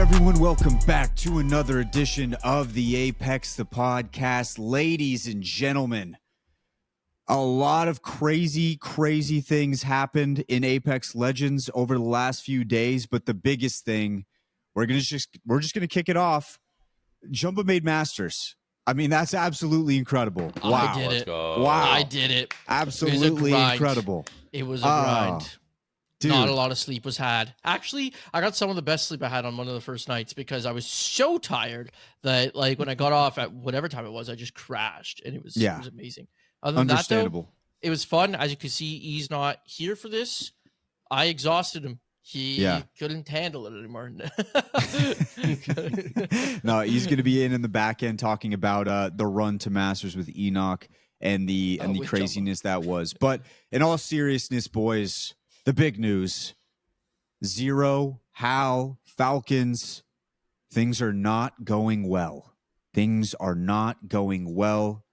everyone? Welcome back to another edition of the Apex, the podcast. Ladies and gentlemen, a lot of crazy things happened in Apex Legends over the last few days, but the biggest thing, we're just gonna kick it off. Jumbo made Masters. I mean, that's absolutely incredible. Wow. I did it. Wow. I did it. Absolutely incredible. It was a grind. Dude. Not a lot of sleep was had. Actually, I got some of the best sleep I had on one of the first nights because I was so tired that, like, when I got off at whatever time it was, I just crashed, and it was amazing. Other than that, though, it was fun. As you can see, E's not here for this. I exhausted him. He couldn't handle it anymore. No, he's going to be in the back end talking about the run to Masters with Enoch and the craziness that was. But in all seriousness, boys, the big news: Zero, Hal, Falcons. Things are not going well. Things are not going well.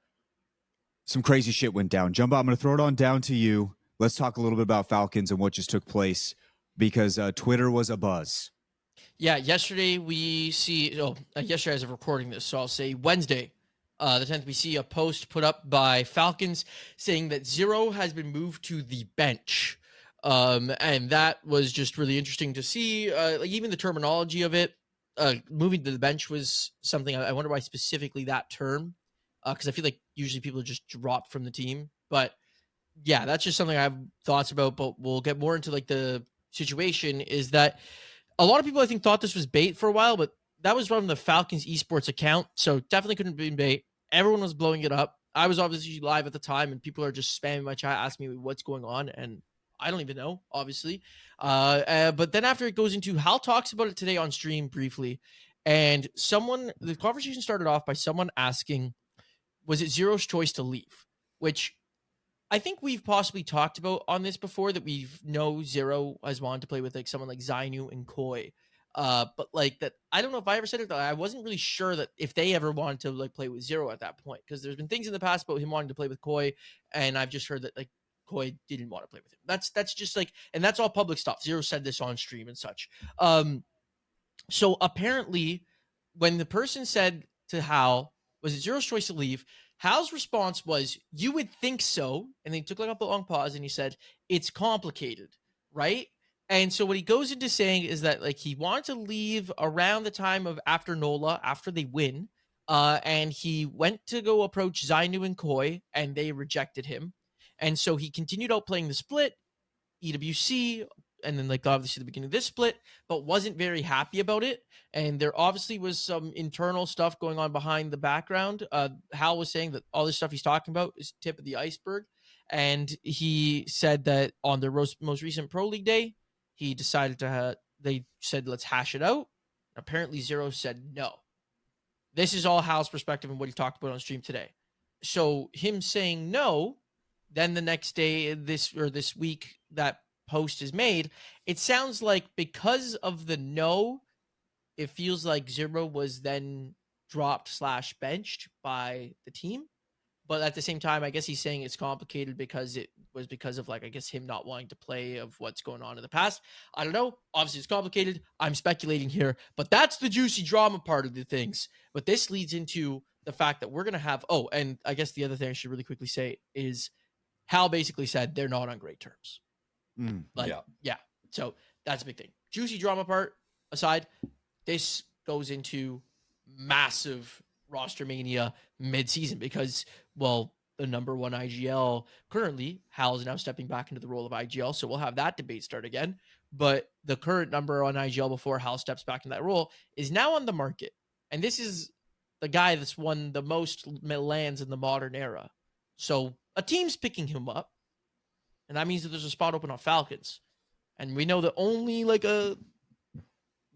Some crazy shit went down. Jumbo, I'm going to throw it on down to you. Let's talk a little bit about Falcons and what just took place, because Twitter was abuzz. Yeah, yesterday yesterday as of recording this, so I'll say Wednesday, the 10th, we see a post put up by Falcons saying that Zero has been moved to the bench. And that was just really interesting to see. Like, even the terminology of it, moving to the bench was something I wonder why specifically that term, because I feel like usually people are just dropped from the team. But yeah, that's just something I have thoughts about, but we'll get more into like the situation. Is that a lot of people I think thought this was bait for a while, but that was from the Falcons esports account, so definitely couldn't be bait. Everyone was blowing it up. I was obviously live at the time, and people are just spamming my chat, asking me what's going on, and I don't even know, obviously. But then after it goes into, Hal talks about it today on stream briefly, and the conversation started off by someone asking, was it Zero's choice to leave? Which I think we've possibly talked about on this before, that Zero has wanted to play with like someone like Zainu and Koi. But like that, I don't know if I ever said it, that I wasn't really sure that if they ever wanted to like play with Zero at that point, because there's been things in the past about him wanting to play with Koi, and I've just heard that like Koi didn't want to play with him. That's just like, and that's all public stuff. Zero said this on stream and such. So apparently, when the person said to Hal, was it Zero's choice to leave? Hal's response was, you would think so. And then he took like a long pause and he said, it's complicated, right? And so what he goes into saying is that like he wanted to leave around the time of after NOLA, after they win. And he went to go approach Zainu and Koi, and they rejected him. And so he continued out playing the split, EWC, and then like obviously the beginning of this split, but wasn't very happy about it. And there obviously was some internal stuff going on behind the background. Hal was saying that all this stuff he's talking about is tip of the iceberg. And he said that on their most recent Pro League day, he decided they said, let's hash it out. Apparently Zero said no. This is all Hal's perspective and what he talked about on stream today. So him saying no, then the next day, this week, that post is made. It sounds like because of the no, it feels like Zero was then dropped / benched by the team. But at the same time, I guess he's saying it's complicated because it was because of like, I guess, him not wanting to play, of what's going on in the past. I don't know. Obviously, it's complicated. I'm speculating here, but that's the juicy drama part of the things. But this leads into the fact that we're going to have, and I guess the other thing I should really quickly say is Hal basically said they're not on great terms. Yeah. So that's a big thing. Juicy drama part aside, this goes into massive roster mania mid-season because, well, the number one IGL currently, Hal is now stepping back into the role of IGL, so we'll have that debate start again. But the current number on IGL before Hal steps back in that role is now on the market. And this is the guy that's won the most lands in the modern era. So a team's picking him up, and that means that there's a spot open on Falcons. And we know that only like a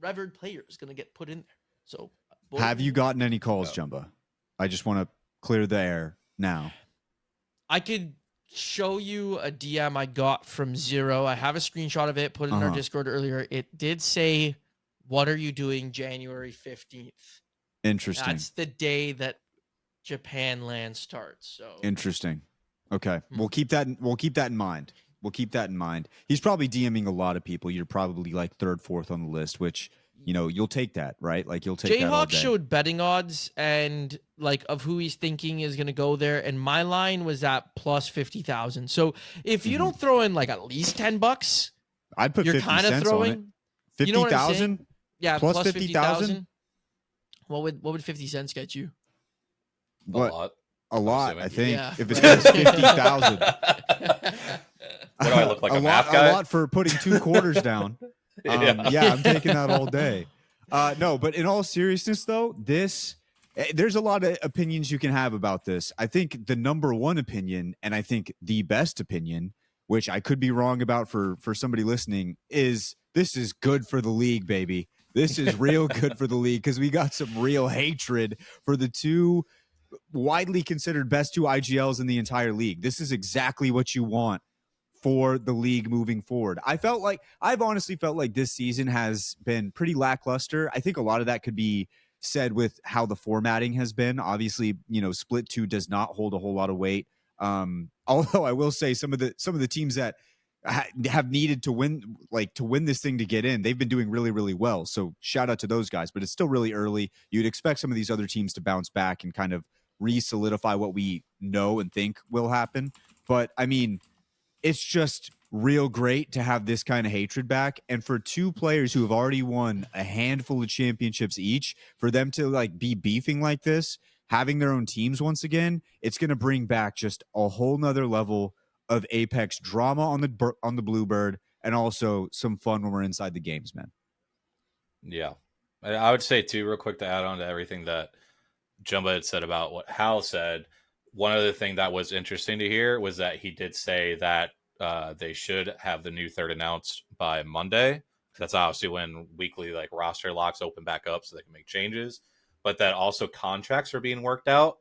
revered player is going to get put in there. So, have you gotten any calls, Jumbo? I just want to clear the air now. I could show you a DM I got from Zero. I have a screenshot of it, put it in our Discord earlier. It did say, "What are you doing January 15th?" Interesting. That's the day that Japan land starts. So interesting. Okay, we'll keep that in mind. we'll keep that in mind. He's probably DMing a lot of people. You're probably like third, fourth on the list, which you'll take that, right? Like you'll take that all Jayhawk day. showed betting odds and like of who he's thinking is going to go there, and my line was at plus 50,000. So if you don't throw in like at least $10, I'd put you're 50 kind of cents throwing. on it. 50,000. You know what I'm saying? Yeah, plus plus 50,000. What would 50 cents get you? What? A lot, I think. Yeah, if it's just 50,000. What do I look like, a math lot, guy? A lot for putting 2 quarters down. Yeah, I'm taking that all day. No, but in all seriousness, though, there's a lot of opinions you can have about this. I think the number one opinion, and I think the best opinion, which I could be wrong about for somebody listening, is this is good for the league, baby. This is real good for the league because we got some real hatred for the 2 widely considered best 2 IGLs in the entire league. This is exactly what you want for the league moving forward. I've honestly felt like this season has been pretty lackluster. I think a lot of that could be said with how the formatting has been. Obviously, split 2 does not hold a whole lot of weight. Although I will say some of the teams that have needed to win this thing to get in, they've been doing really, really well. So shout out to those guys, but it's still really early. You'd expect some of these other teams to bounce back and kind of re-solidify what we know and think will happen. But I mean, it's just real great to have this kind of hatred back. And for 2 players who have already won a handful of championships each, for them to like be beefing like this, having their own teams once again, it's going to bring back just a whole nother level of Apex drama on the Bluebird, and also some fun when we're inside the games, man. Yeah. I would say too, real quick, to add on to everything that Jumbo had said about what Hal said, one other thing that was interesting to hear was that he did say that they should have the new third announced by Monday. That's obviously when weekly like roster locks open back up so they can make changes, but that also contracts are being worked out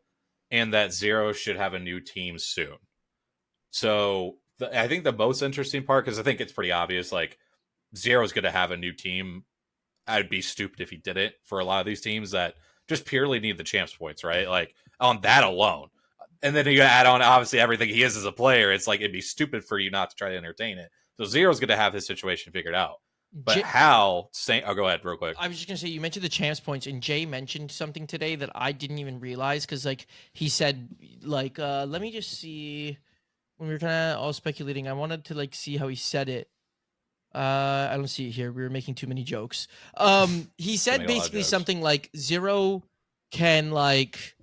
and that Zero should have a new team soon. So I think the most interesting part, because I think it's pretty obvious, like Zero's going to have a new team. I'd be stupid if he didn't for a lot of these teams that just purely need the champs points, right? Like on that alone. And then you add on obviously everything he is as a player. It's like it'd be stupid for you not to try to entertain it. So Zero's going to have his situation figured out. But Hal saying, go ahead real quick. I was just going to say, you mentioned the champs points, and Jay mentioned something today that I didn't even realize because like he said, like, let me just see. When we were kind of all speculating, I wanted to like see how he said it. I don't see it here. We were making too many jokes. He said basically something like Zero can like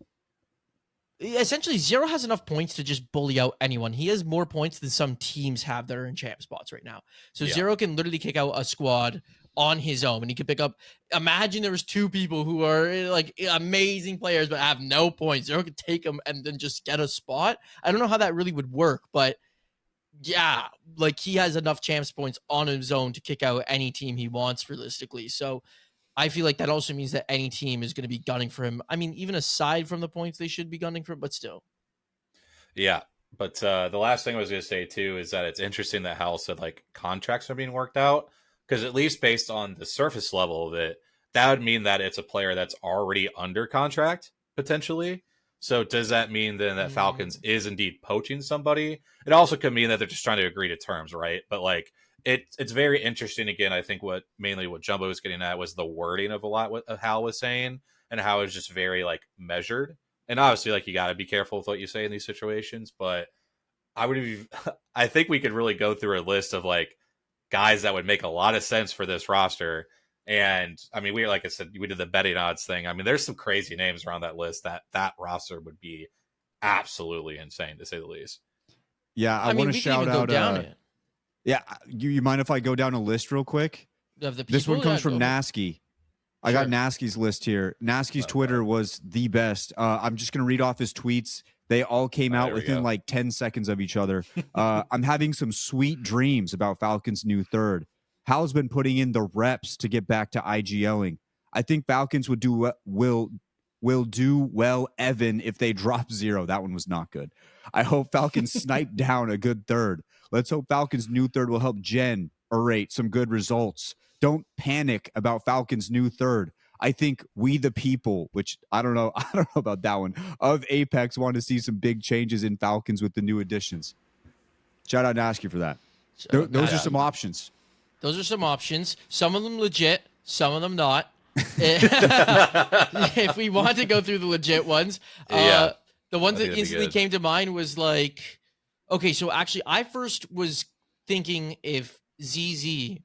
essentially Zero has enough points to just bully out anyone. He has more points than some teams have that are in champ spots right now. So Zero can literally kick out a squad on his own, and he could pick up. Imagine there was 2 people who are like amazing players but have no points. Zero could take them and then just get a spot. I don't know how that really would work, but yeah, like he has enough champs points on his own to kick out any team he wants realistically. So I feel like that also means that any team is going to be gunning for him. I mean, even aside from the points, they should be gunning for him, but still. Yeah. But the last thing I was going to say too is that it's interesting that Hal said like contracts are being worked out. Because at least based on the surface level of it, that would mean that it's a player that's already under contract, potentially. So does that mean then that Falcons is indeed poaching somebody? It also could mean that they're just trying to agree to terms, right? But like it's very interesting. Again, I think what Jumbo was getting at was the wording of a lot what Hal was saying and how it's just very like measured. And obviously, like you got to be careful with what you say in these situations. But I think we could really go through a list of like guys that would make a lot of sense for this roster. And I mean, like I said, we did the betting odds thing. I mean, there's some crazy names around that list that roster would be absolutely insane to say the least. Yeah, I want to shout out. Yeah, you mind if I go down a list real quick? This one comes from Nasky. I got Nasky's list here. Nasky's Twitter was the best. I'm just going to read off his tweets. They all came out within like 10 seconds of each other. I'm having some sweet dreams about Falcons' new third. Hal's been putting in the reps to get back to IGLing. I think Falcons will do well, Evan, if they drop Zero. That one was not good. I hope Falcons snipe down a good third. Let's hope Falcons' new third will help generate some good results. Don't panic about Falcons' new third. I think we the people, which I don't know about that one, of Apex want to see some big changes in Falcons with the new additions. Shout out to Nasky for that. So Those are some options. Those are some options. Some of them legit, some of them not. If we want to go through the legit ones, the ones that instantly came to mind was like, okay, so actually I first was thinking if ZZ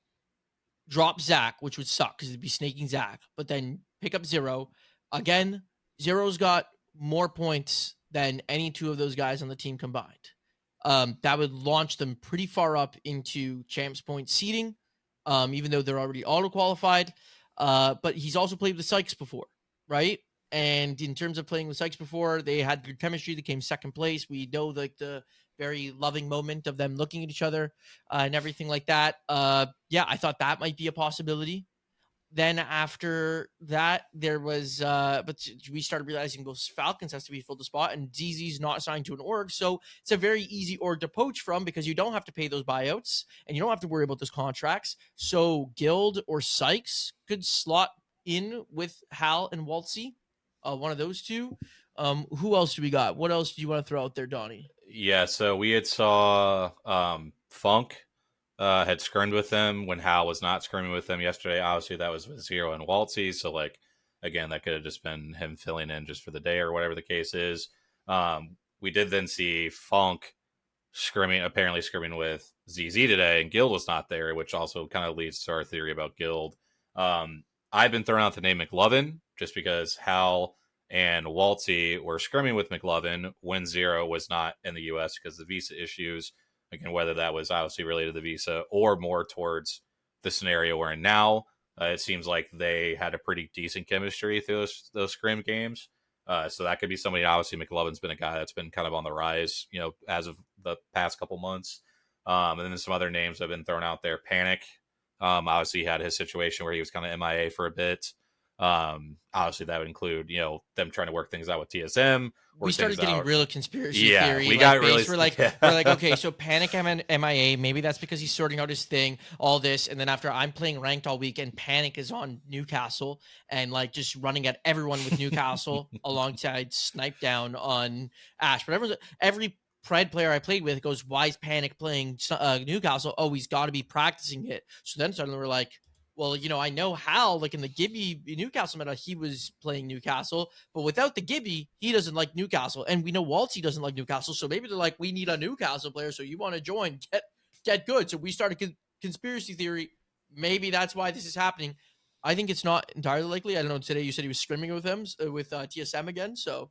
drop Zach, which would suck because it'd be snaking Zach, but then pick up Zero. Again, Zero's got more points than any two of those guys on the team combined. That would launch them pretty far up into champs point seeding, even though they're already auto-qualified. But he's also played with Sykes before, right? And in terms of playing with Sykes before, they had good chemistry. They came second place. We know like the very loving moment of them looking at each other and everything like that. Yeah, I thought that might be a possibility. Then after that, there was, but we started realizing those Falcons has to be filled the spot, and ZZ's not assigned to an org, so it's a very easy org to poach from because you don't have to pay those buyouts and you don't have to worry about those contracts. So Guild or Sykes could slot in with Hal and Waltzy, one of those two. Who else do we got? What else do you want to throw out there, Donnie? Yeah, so we had saw Funk had skirmed with them when Hal was not skirming with them yesterday. Obviously, that was with Zero and Waltzy. So, like, again, that could have just been him filling in just for the day or whatever the case is. We did then see Funk apparently skirming with ZZ today, and Guild was not there, which also kind of leads to our theory about Guild. I've been throwing out the name McLovin just because Hal and Waltzy were skirming with McLovin when Zero was not in the U.S. because of the visa issues. Again, whether that was obviously related to the visa or more towards the scenario we're in now, it seems like they had a pretty decent chemistry through those scrim games. So that could be somebody. Obviously, McLovin's been a guy that's been kind of on the rise, as of the past couple months. And then some other names have been thrown out there. Panic, obviously, he had his situation where he was kind of MIA for a bit. Obviously, that would include, them trying to work things out with TSM. We started getting real conspiracy theory. We got really. We're like, okay, so Panic MIA, maybe that's because he's sorting out his thing, all this, and then after I'm playing ranked all week, and Panic is on Newcastle and like just running at everyone with Newcastle alongside Snipe Down on Ash. But every Pride player I played with goes, why is Panic playing Newcastle? Oh, he's got to be practicing it. So then suddenly we're like, well, I know Hal, like in the Gibby Newcastle meta, he was playing Newcastle, but without the Gibby, he doesn't like Newcastle. And we know Waltzy doesn't like Newcastle. So maybe they're like, we need a Newcastle player. So you want to join, get good. So we started conspiracy theory. Maybe that's why this is happening. I think it's not entirely likely. I don't know. Today you said he was scrimming with him, with TSM again. So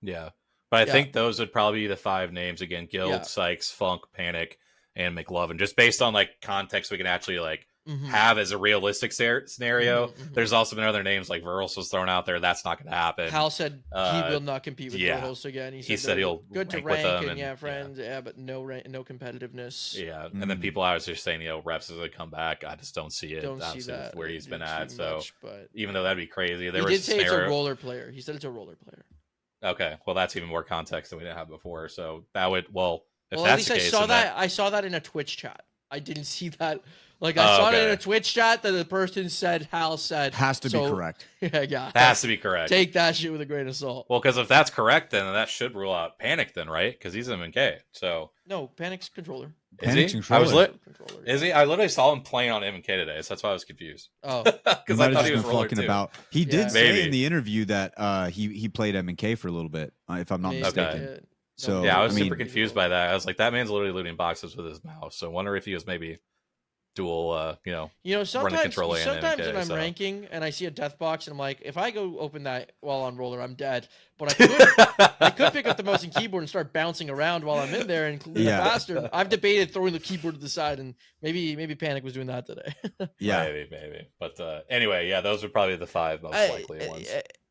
yeah, but I think those would probably be the five names again: Guild, Sykes, Funk, Panic, and McLovin. Just based on like context, we can actually like have as a realistic scenario. There's also been other names like Verls was thrown out there. That's not going to happen. Hal said he will not compete with Verls again. He said he'll good to rank and friends, but no competitiveness. Yeah, and then people are just saying, Reps is going to come back. I just don't see it. Don't see that where he's been at. So but even though that'd be crazy, he did say it's a roller player. He said it's a roller player. Okay, well that's even more context than we didn't have before. So that would if that's at least the case, I saw that in a Twitch chat. I didn't see that. Like I saw it in a Twitch chat that the person said, Hal said, has to be correct. Yeah, has to be correct. Take that shit with a grain of salt. Well, because if that's correct, then that should rule out Panic, then, right? Because he's an MK. So no, Panic's controller. Is he? Is he? I literally saw him playing on MK today, so that's why I was confused. Oh, because I thought he was fucking about. He did say in the interview that he played MK for a little bit, if I'm not mistaken. Okay. So yeah, I was super confused by that. I was like, that man's literally looting boxes with his mouse. So I wonder if he was maybe dual, sometimes when I'm ranking and I see a death box and I'm like, if I go open that while on roller, I'm dead. But I could pick up the mouse and keyboard and start bouncing around while I'm in there and clear faster. I've debated throwing the keyboard to the side, and maybe Panic was doing that today. Yeah, maybe. But anyway, those are probably the five most likely ones.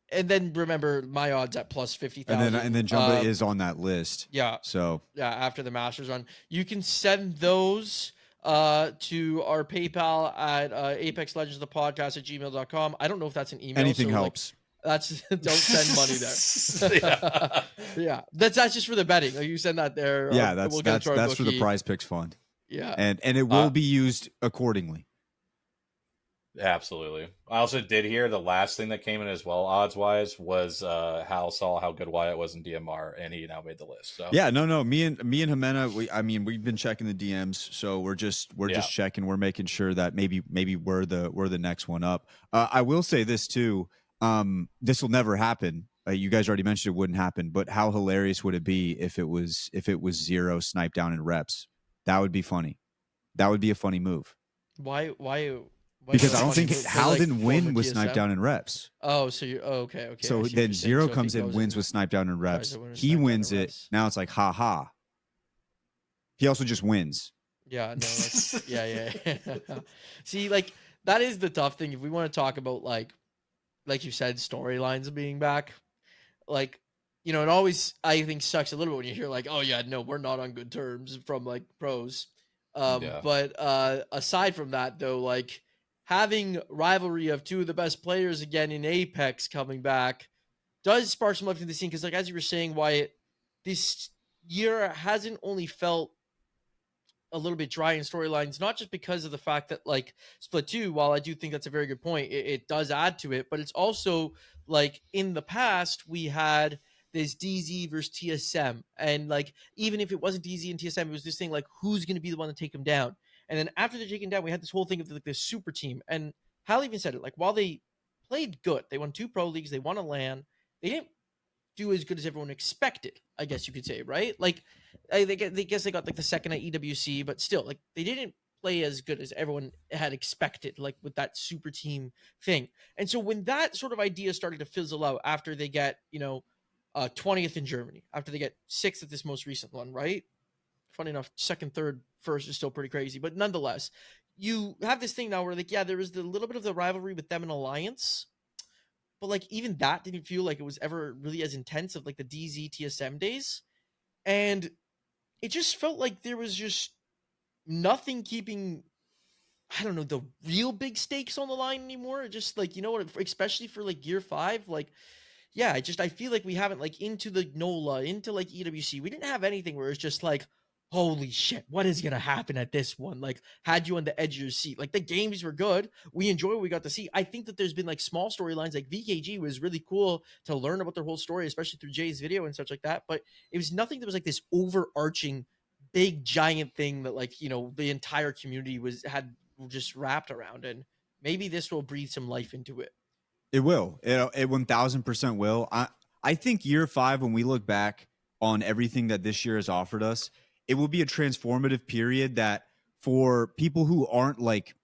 And then remember my odds at plus 50,000. And then Jumba is on that list. Yeah. So after the Masters run, you can send those to our PayPal at apexlegendsthepodcast@gmail.com. I don't know if that's an email. Anything helps. That's don't send money there. Yeah. That's just for the betting. Like you send that there. Yeah, that's for the Prize Picks fund. Yeah. And it will be used accordingly. Absolutely. I also did hear the last thing that came in as well, odds wise, was Hal saw how good Wyatt was in DMR, and he now made the list. So Yeah, no. Me and Jimena, we've been checking the DMs, so we're just checking. We're making sure that maybe we're the next one up. I will say this too. This will never happen. You guys already mentioned it wouldn't happen, but how hilarious would it be if it was Zero sniped down in reps? That would be funny. That would be a funny move. Why Because I don't think Hal like didn't win with sniped down in reps. Oh, so you're okay. So then Zero comes in, wins with sniped down in reps. He wins it. Now it's like, ha ha. He also just wins. Yeah, no, yeah. See, like that is the tough thing. If we want to talk about like you said, storylines being back, like, you know, it always, I think, sucks a little bit when you hear like, oh yeah, no, we're not on good terms from like pros. But aside from that though, like having rivalry of two of the best players again in Apex coming back does spark some life in the scene. Cause like, as you were saying, Wyatt, this year hasn't only felt a little bit dry in storylines, not just because of the fact that like Split 2, while I do think that's a very good point, it does add to it, but it's also like in the past we had this DZ versus TSM, and like even if it wasn't DZ and TSM, it was this thing like who's going to be the one to take them down. And then after they're taken down, we had this whole thing of like this super team. And Hal even said it, like while they played good, they won 2 pro leagues, they won a LAN, they didn't do as good as everyone expected, I guess you could say, right? Like they guess they got like the second at EWC, but still, like they didn't play as good as everyone had expected, like with that super team thing. And so when that sort of idea started to fizzle out after they get, 20th in Germany, after they get 6th at this most recent one, right? Funny enough, second, third, first is still pretty crazy, but nonetheless, you have this thing now where like, yeah, there was a little bit of the rivalry with them in Alliance, but like even that didn't feel like it was ever really as intense of like the DZ TSM days. And it just felt like there was just nothing keeping, I don't know, the real big stakes on the line anymore. It just like, you know what, especially for like Gear 5, like, yeah, I feel like we haven't like into the NOLA, into like EWC. We didn't have anything where it's just like, holy shit, what is going to happen at this one? Like had you on the edge of your seat. Like the games were good. We enjoy what we got to see. I think that there's been like small storylines, like VKG was really cool to learn about their whole story, especially through Jay's video and such like that. But it was nothing that was like this overarching big giant thing that like, the entire community had just wrapped around. And maybe this will breathe some life into it. It will. It 1000% will. I think year 5, when we look back on everything that this year has offered us, it will be a transformative period that for people who aren't like,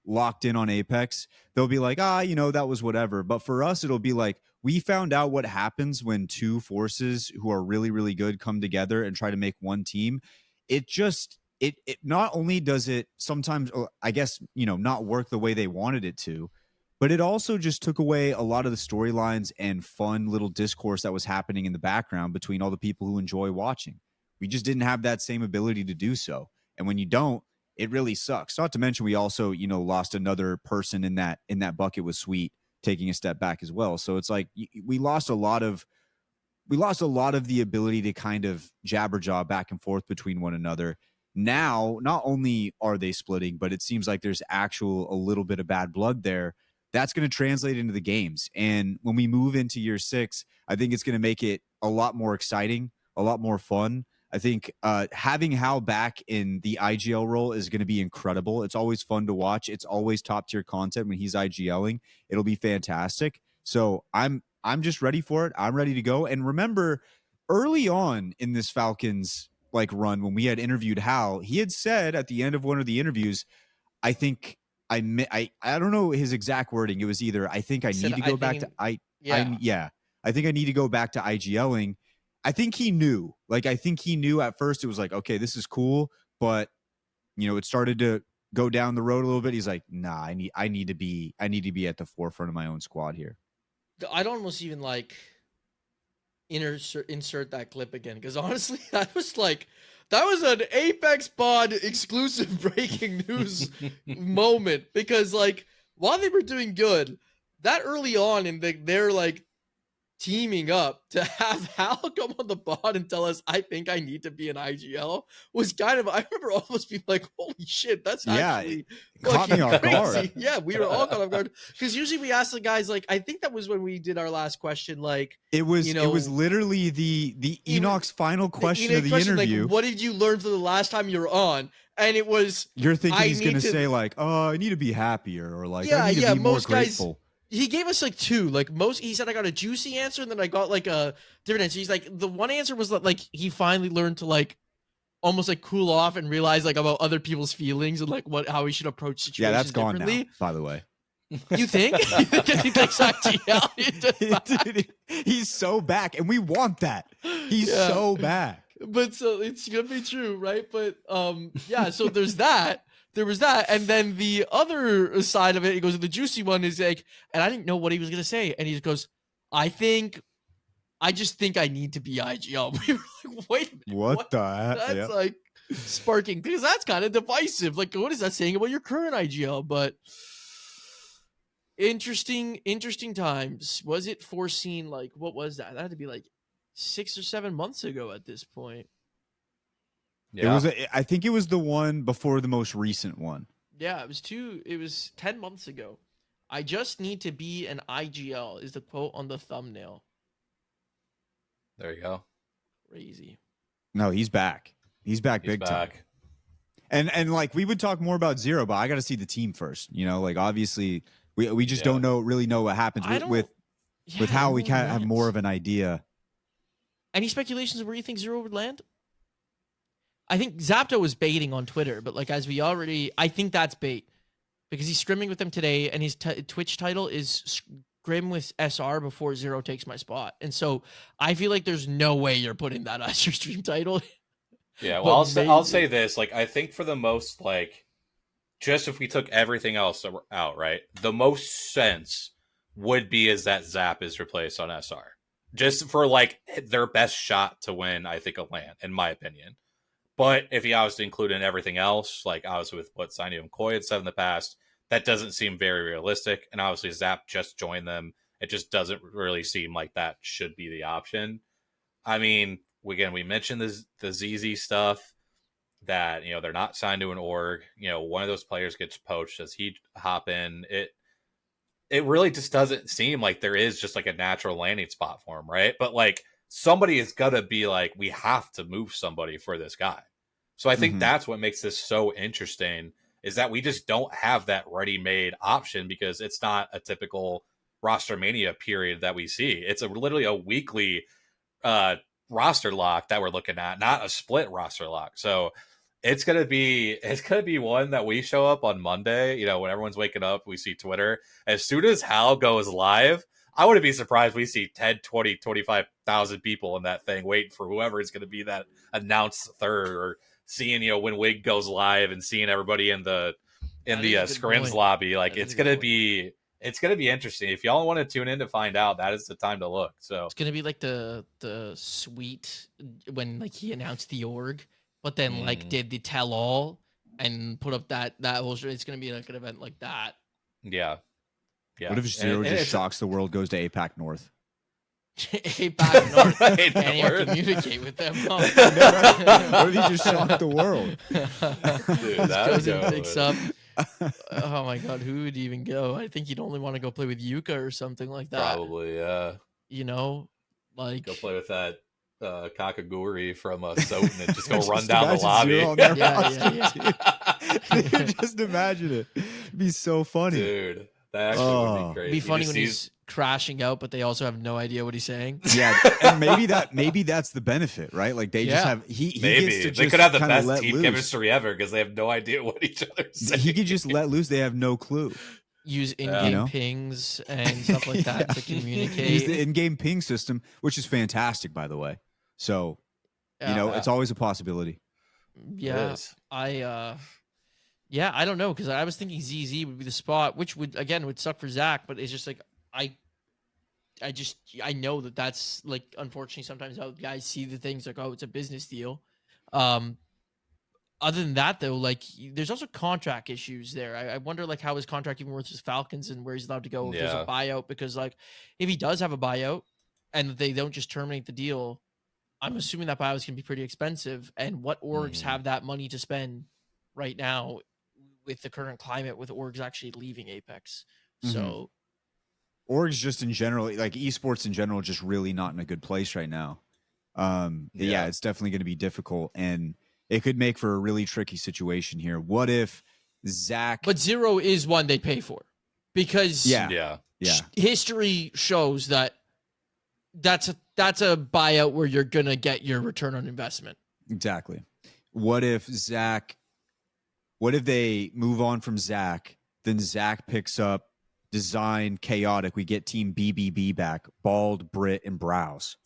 locked in on Apex, they'll be like, that was whatever. But for us, it'll be like, we found out what happens when 2 forces who are really, really good come together and try to make one team. It just, it not only does it sometimes, I guess, not work the way they wanted it to, but it also just took away a lot of the storylines and fun little discourse that was happening in the background between all the people who enjoy watching. We just didn't have that same ability to do so. And when you don't, it really sucks. Not to mention we also, lost another person in that bucket with Sweet taking a step back as well. So it's like we lost a lot of the ability to kind of jabberjaw back and forth between one another. Now, not only are they splitting, but it seems like there's a little bit of bad blood there. That's going to translate into the games. And when we move into year 6, I think it's going to make it a lot more exciting, a lot more fun. I think having Hal back in the IGL role is going to be incredible. It's always fun to watch. It's always top tier content when he's IGLing. It'll be fantastic. So I'm just ready for it. I'm ready to go. And remember, early on in this Falcons run, when we had interviewed Hal, he had said at the end of one of the interviews, I think I don't know his exact wording. It was either I think I need to go back to I think I need to go back to IGLing. I think he knew. I think he knew at first it was like, okay, this is cool, but it started to go down the road a little bit. He's like, nah, I need to be at the forefront of my own squad here. I'd almost even insert that clip again, because honestly, that was an Apex Pod exclusive breaking news moment, because while they were doing good, that early on in their teaming up to have Hal come on the pod and tell us, I think I need to be an IGL was kind of, I remember all of us being like, holy shit, that's actually caught me off crazy. guard. Yeah, we were all caught off guard. Because usually we ask the guys, like, I think that was when we did our last question, like, it was literally the Enoch's final question of the interview. Like, what did you learn from the last time you were on? And it was, you're thinking he's going to say like, oh, I need to be happier, or like, I need to be more grateful. He gave us like two, like he said I got a juicy answer and then I got like a different answer. He's like, the one answer was like he finally learned to like almost like cool off and realize like about other people's feelings and like how he should approach situations. Yeah, that's gone now, by the way. You think? He thinks IGL. Dude, he's so back, and we want that. He's so back. But so it's gonna be true, right? But yeah, so there's that. There was that, and then the other side of it, he goes, the juicy one is like, and I didn't know what he was gonna say, and he just goes, I just think I need to be IGL. We were like, wait a minute, what the heck? That's like sparking, because that's kind of divisive. Like, what is that saying about your current IGL? But interesting times. Was it foreseen? Like, what was that? That had to be like 6 or 7 months ago at this point. Yeah. I think it was the one before the most recent one. Yeah, it was 10 months ago. I just need to be an IGL is the quote on the thumbnail. There you go. Crazy. No, he's back. He's back big time. And like we would talk more about Zero, but I got to see the team first. You know, like obviously we just don't really know what happens with how we kind of have more of an idea. Any speculations of where you think Zero would land? I think Zapto was baiting on Twitter, but like I think that's bait because he's scrimming with them today, and his Twitch title is Scrim with SR before Zero takes my spot, and so I feel like there's no way you're putting that as your stream title. Yeah, well, I'll say this: like, I think for the most, like, just if we took everything else out, right, the most sense would be is that Zap is replaced on SR, just for like their best shot to win. I think a LAN, in my opinion. But if he obviously included everything else, like obviously with what Sainu and Koi had said in the past, that doesn't seem very realistic. And obviously Zap just joined them. It just doesn't really seem like that should be the option. I mean, again, we mentioned the ZZ stuff that, you know, they're not signed to an org. You know, one of those players gets poached. Does he hop in? It really just doesn't seem like there is just like a natural landing spot for him, right? But like, somebody is going to be like, we have to move somebody for this guy. So I think that's what makes this so interesting is that we just don't have that ready-made option because it's not a typical roster mania period that we see. It's literally a weekly roster lock that we're looking at, not a split roster lock. So it's going to be one that we show up on Monday, you know, when everyone's waking up, we see Twitter. As soon as Hal goes live, I wouldn't be surprised we see 10, 20, 25,000 people in that thing waiting for whoever is going to be that announced third, or seeing, you know, when Wig goes live and seeing everybody in the scrims lobby. Like, it's going to be interesting. If y'all want to tune in to find out, that is the time to look. So it's going to be like the suite when like he announced the org, but then like did the tell all and put up that whole, it's going to be like an event like that. Yeah. Yeah. What if Zero just shocks the world, goes to APAC North? APAC North. Can't even communicate with them. What if he just shocked the world? Dude, that goes and picks up. Oh my god, who would even go? I think you'd only want to go play with Yuka or something like that. Probably, yeah. You know, like go play with that Kakaguri from Soten and just go just run down the lobby. Dude, just imagine it. It'd be so funny. Dude, that actually would be crazy. It'd be funny when he's crashing out, but they also have no idea what he's saying. Yeah, and maybe that's the benefit, right? Like they just have he maybe gets to they could have the best team loose. Chemistry ever because they have no idea what each other's saying. He could just let loose. They have no clue. Use in-game pings and stuff like that to communicate. Use the in-game ping system, which is fantastic, by the way. So, it's always a possibility. Yeah, I don't know, because I was thinking ZZ would be the spot, which would suck for Zach, but it's just like I know that's like, unfortunately sometimes how guys see the things like, oh, it's a business deal. Other than that though, like there's also contract issues there. I wonder like how his contract even works with Falcons and where he's allowed to go if there's a buyout, because like if he does have a buyout, and they don't just terminate the deal, I'm assuming that buyout's going to be pretty expensive. And what orgs have that money to spend right now with the current climate, with orgs actually leaving Apex? So orgs just in general, like esports in general, just really not in a good place right now. Yeah, it's definitely going to be difficult, and it could make for a really tricky situation here. What if Zach? But Zero is one they pay for, because history shows that that's a buyout where you're gonna get your return on investment. Exactly. What if they move on from Zach, then Zach picks up Design, Chaotic, we get Team BBB back, Bald, Brit, and Browse,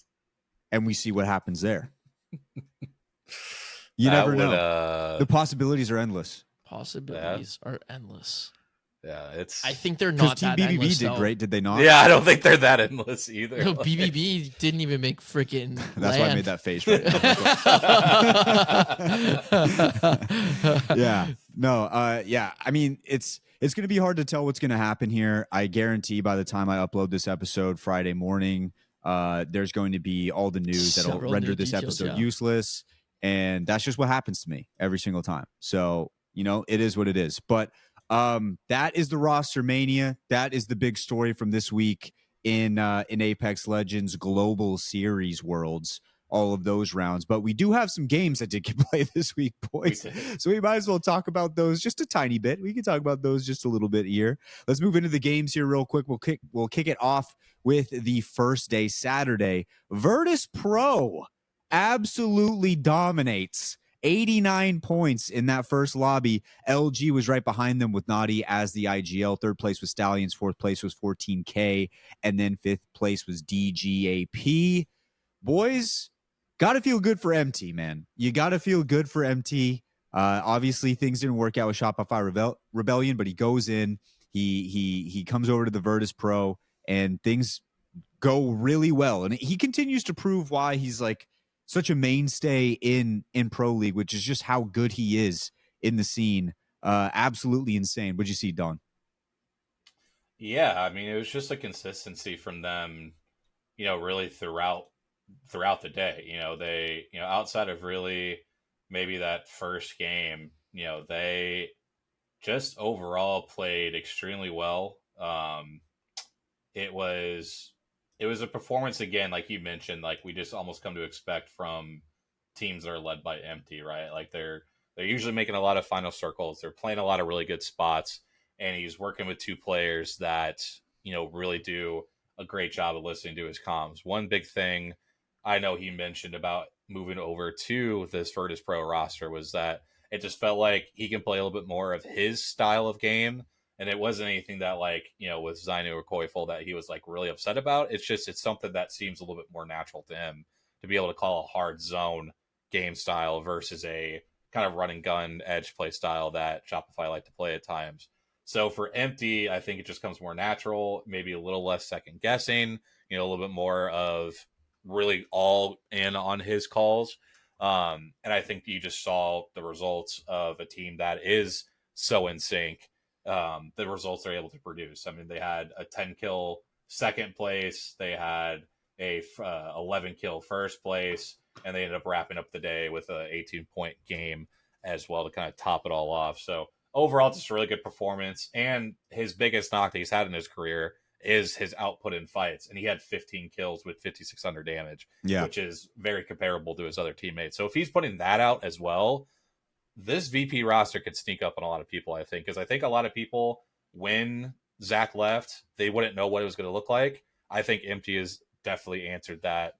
and we see what happens there. You never know. The possibilities are endless. Yeah, it's. I think they're not Team that BBB endless, did though. great, did they not? Yeah, I don't think they're that endless either. No, BBB didn't even make freaking. That's why I made that face right now. Yeah. No. Yeah. I mean, it's going to be hard to tell what's going to happen here. I guarantee by the time I upload this episode Friday morning, there's going to be all the news that'll render this episode useless, and that's just what happens to me every single time. So it is what it is. But that is the roster mania. That is the big story from this week in Apex Legends Global Series Worlds, all of those rounds. But we do have some games that did get played this week, boys. So we might as well talk about those just a tiny bit. We can talk about those just a little bit here. Let's move into the games here real quick. We'll kick it off with the first day, Saturday. Virtus Pro absolutely dominates. 89 points in that first lobby. LG was right behind them with Naughty as the IGL. Third place was Stallions. Fourth place was 14K. And then fifth place was DGAP. Boys, got to feel good for MT, man. You got to feel good for MT. Obviously, things didn't work out with Shopify Rebellion, but he goes in. He comes over to the Virtus Pro, and things go really well. And he continues to prove why he's like such a mainstay in Pro League, which is just how good he is in the scene. Absolutely insane. What'd you see, Don? Yeah, I mean, it was just a consistency from them, really throughout the day. They, outside of really maybe that first game, they just overall played extremely well. It was a performance, again, like you mentioned, like we just almost come to expect from teams that are led by MT, right? Like they're usually making a lot of final circles. They're playing a lot of really good spots, and he's working with two players that, really do a great job of listening to his comms. One big thing I know he mentioned about moving over to this Virtus Pro roster was that it just felt like he can play a little bit more of his style of game. And it wasn't anything that, like, with Zainu or Koifel that he was like really upset about. It's something that seems a little bit more natural to him to be able to call a hard zone game style versus a kind of run and gun edge play style that Shopify like to play at times. So for Empty, I think it just comes more natural, maybe a little less second guessing, a little bit more of really all in on his calls. And I think you just saw the results of a team that is so in sync. The results they're able to produce. I mean, they had a 10 kill second place, they had a 11 kill first place, and they ended up wrapping up the day with a 18-point game as well to kind of top it all off. So overall, just a really good performance. And his biggest knock that he's had in his career is his output in fights, and he had 15 kills with 5,600 damage, which is very comparable to his other teammates. So if he's putting that out as well, this VP roster could sneak up on a lot of people, I think, because I think a lot of people, when Zach left, they wouldn't know what it was going to look like. I think Empty has definitely answered that,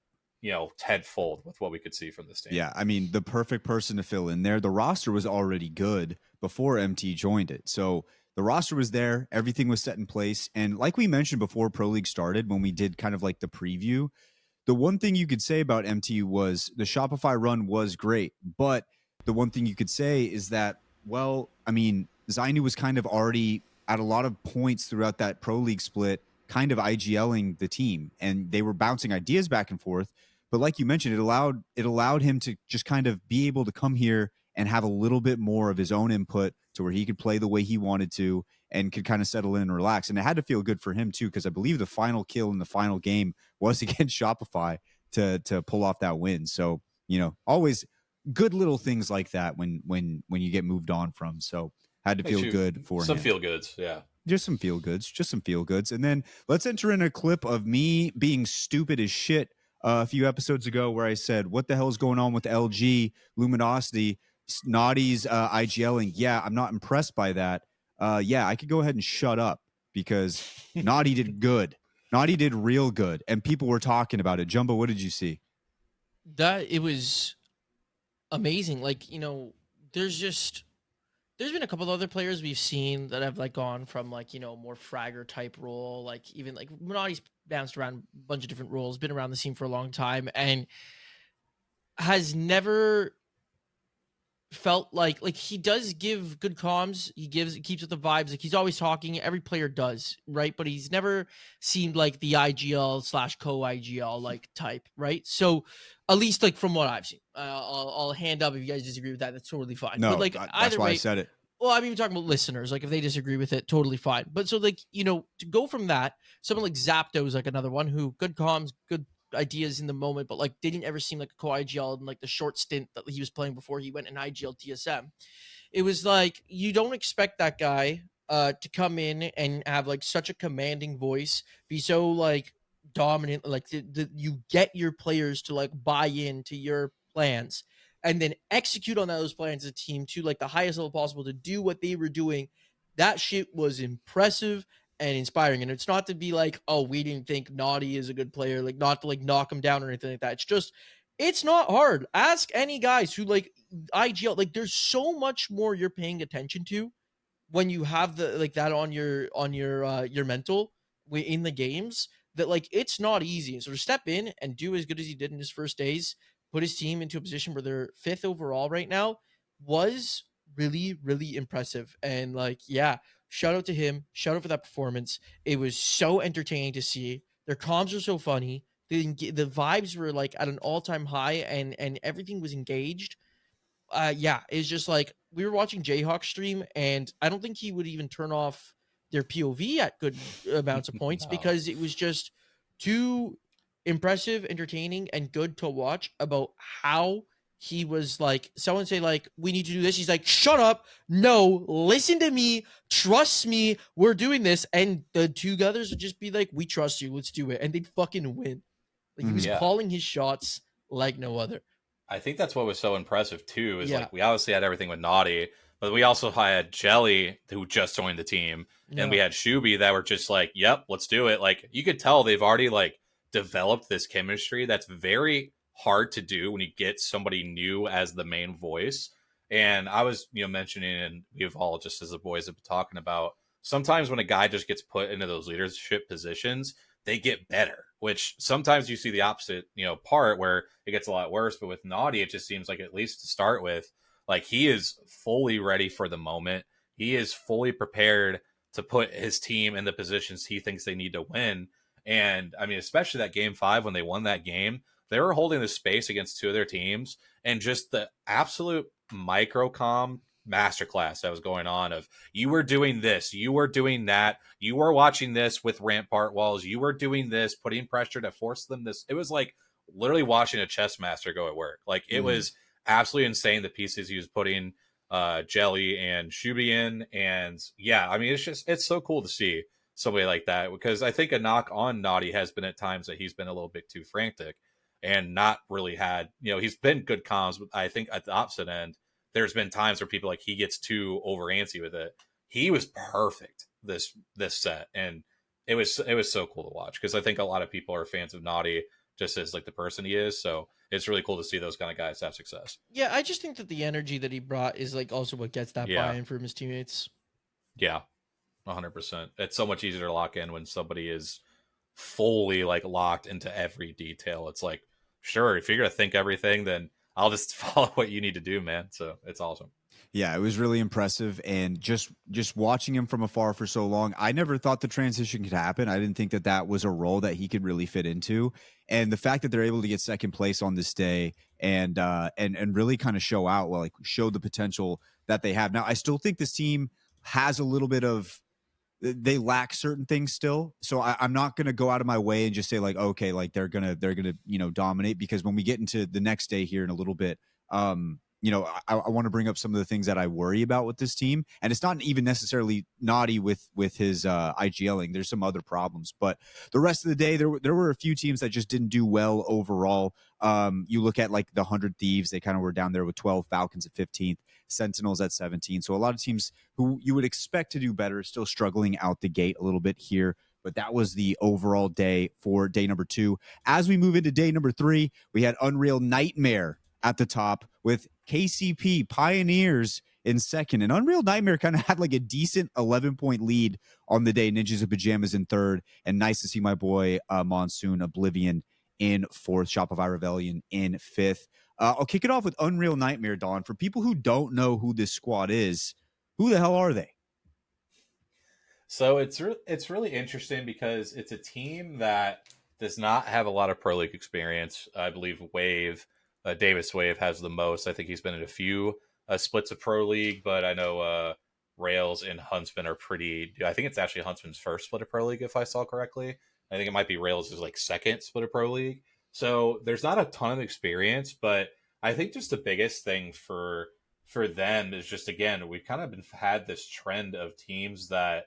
tenfold with what we could see from this team. Yeah, I mean, the perfect person to fill in there. The roster was already good before MT joined it. So the roster was there. Everything was set in place. And like we mentioned before Pro League started, when we did kind of like the preview, the one thing you could say about MT was the Shopify run was great, but the one thing you could say is that, well, I mean, Zainu was kind of already at a lot of points throughout that Pro League split, kind of IGLing the team, and they were bouncing ideas back and forth. But like you mentioned, it allowed him to just kind of be able to come here and have a little bit more of his own input to where he could play the way he wanted to and could kind of settle in and relax. And it had to feel good for him too, because I believe the final kill in the final game was against Shopify to pull off that win. So, always good little things like that when you get moved on from. So had to feel good for some him. Feel goods, yeah. Just some feel goods. And then let's enter in a clip of me being stupid as shit a few episodes ago where I said, what the hell is going on with LG Luminosity? Naughty's IGLing. Yeah, I'm not impressed by that. Yeah, I could go ahead and shut up because Naughty did good. Naughty did real good. And people were talking about it. Jumbo, what did you see? It was amazing. Like, there's been a couple of other players we've seen that have like gone from like, more fragger type role. Like even like Minotti's bounced around a bunch of different roles, been around the scene for a long time and has never felt like he does give good comms. He keeps with the vibes. Like he's always talking. Every player does, right? But he's never seemed like the IGL / co-IGL like type, right? So at least like from what I've seen, I'll hand up if you guys disagree with that. That's totally fine. No, but like that's either why way, I said it. Well, I mean, talking about listeners, like if they disagree with it, totally fine. But so like, to go from that, someone like Zapdo is like another one who good comms, good ideas in the moment, but like didn't ever seem like a co-IGL in like the short stint that he was playing before he went in IGL TSM. It was like, you don't expect that guy to come in and have like such a commanding voice, be so like dominant, like you get your players to like buy into your plans and then execute on those plans as a team to like the highest level possible to do what they were doing. That shit was impressive and inspiring. And it's not to be like, oh, we didn't think Naughty is a good player, like not to like knock him down or anything like that. It's just, it's not hard. Ask any guys who like IGL, like there's so much more you're paying attention to when you have the like that on your mental in the games, that like it's not easy. And so to step in and do as good as he did in his first days, put his team into a position where they're 5th overall right now, was really, really impressive. And like, yeah, shout out to him. Shout out for that performance. It was so entertaining to see. Their comms are so funny. The vibes were like at an all-time high, and everything was engaged. Yeah, it's just like we were watching Jayhawk stream, and I don't think he would even turn off their POV at good amounts of points No. because it was just too impressive, entertaining, and good to watch about how he was like, someone say like, we need to do this. He's like, shut up. No, listen to me. Trust me. We're doing this. And the two others would just be like, we trust you. Let's do it. And they'd fucking win. Like he was calling his shots like no other. I think that's what was so impressive too, is like we obviously had everything with Naughty, but we also had Jelly, who just joined the team, and we had Shuby that were just like, yep, let's do it. Like you could tell they've already like developed this chemistry that's very hard to do when you get somebody new as the main voice. And I was, mentioning, and we've all just as the boys have been talking about, sometimes when a guy just gets put into those leadership positions, they get better, which sometimes you see the opposite, part where it gets a lot worse. But with Naughty, it just seems like, at least to start with, like he is fully ready for the moment. He is fully prepared to put his team in the positions he thinks they need to win. And I mean, especially that game 5, when they won that game, they were holding the space against 2 of their teams, and just the absolute microcom masterclass that was going on of, you were doing this, you were doing that, you were watching this with rampart walls, you were doing this, putting pressure to force them this. It was like literally watching a chess master go at work. Like it was absolutely insane, the pieces he was putting Jelly and Shuby in. And yeah, I mean, it's so cool to see somebody like that, because I think a knock on Naughty has been at times that he's been a little bit too frantic and not really had, he's been good comms, but I think at the opposite end, there's been times where people like he gets too over antsy with it. He was perfect this set, and it was so cool to watch, because I think a lot of people are fans of Naughty just as like the person he is. So it's really cool to see those kind of guys have success. Yeah, I just think that the energy that he brought is like also what gets that buy-in from his teammates. Yeah, 100%. It's so much easier to lock in when somebody is fully like locked into every detail. It's like, sure, if you're gonna think everything, then I'll just follow what you need to do, man. So it's awesome. Yeah, it was really impressive, and just watching him from afar for so long, I never thought the transition could happen. I didn't think that that was a role that he could really fit into, and the fact that they're able to get second place on this day and really kind of show out, well, like show the potential that they have. Now, I still think this team has a little bit of they lack certain things still. So I'm not gonna go out of my way and just say like, okay, like they're gonna dominate, because when we get into the next day here in a little bit, I want to bring up some of the things that I worry about with this team, and it's not even necessarily Naughty with his IGLing. There's some other problems, but the rest of the day there were a few teams that just didn't do well overall. You look at like the 100 Thieves, they kind of were down there with 12, Falcons at 15th, Sentinels at 17. So a lot of teams who you would expect to do better still struggling out the gate a little bit here. But that was the overall day for day number 2. As we move into day number 3, we had Unreal Nightmare at the top with KCP Pioneers in second. And Unreal Nightmare kind of had like a decent 11-point lead on the day. Ninjas of Pajamas in third. And nice to see my boy Monsoon Oblivion in fourth. Shopify Rebellion in fifth. I'll kick it off with Unreal Nightmare, Don. For people who don't know who this squad is, who the hell are they? So it's really interesting because it's a team that does not have a lot of Pro League experience. I believe Davis Wave has the most. I think he's been in a few splits of Pro League, but I know Rails and Huntsman are pretty. I think it's actually Huntsman's first split of Pro League, if I saw correctly. I think it might be Rails' like second split of Pro League. So there's not a ton of experience, but I think just the biggest thing for them is just, again, we've kind of had this trend of teams that,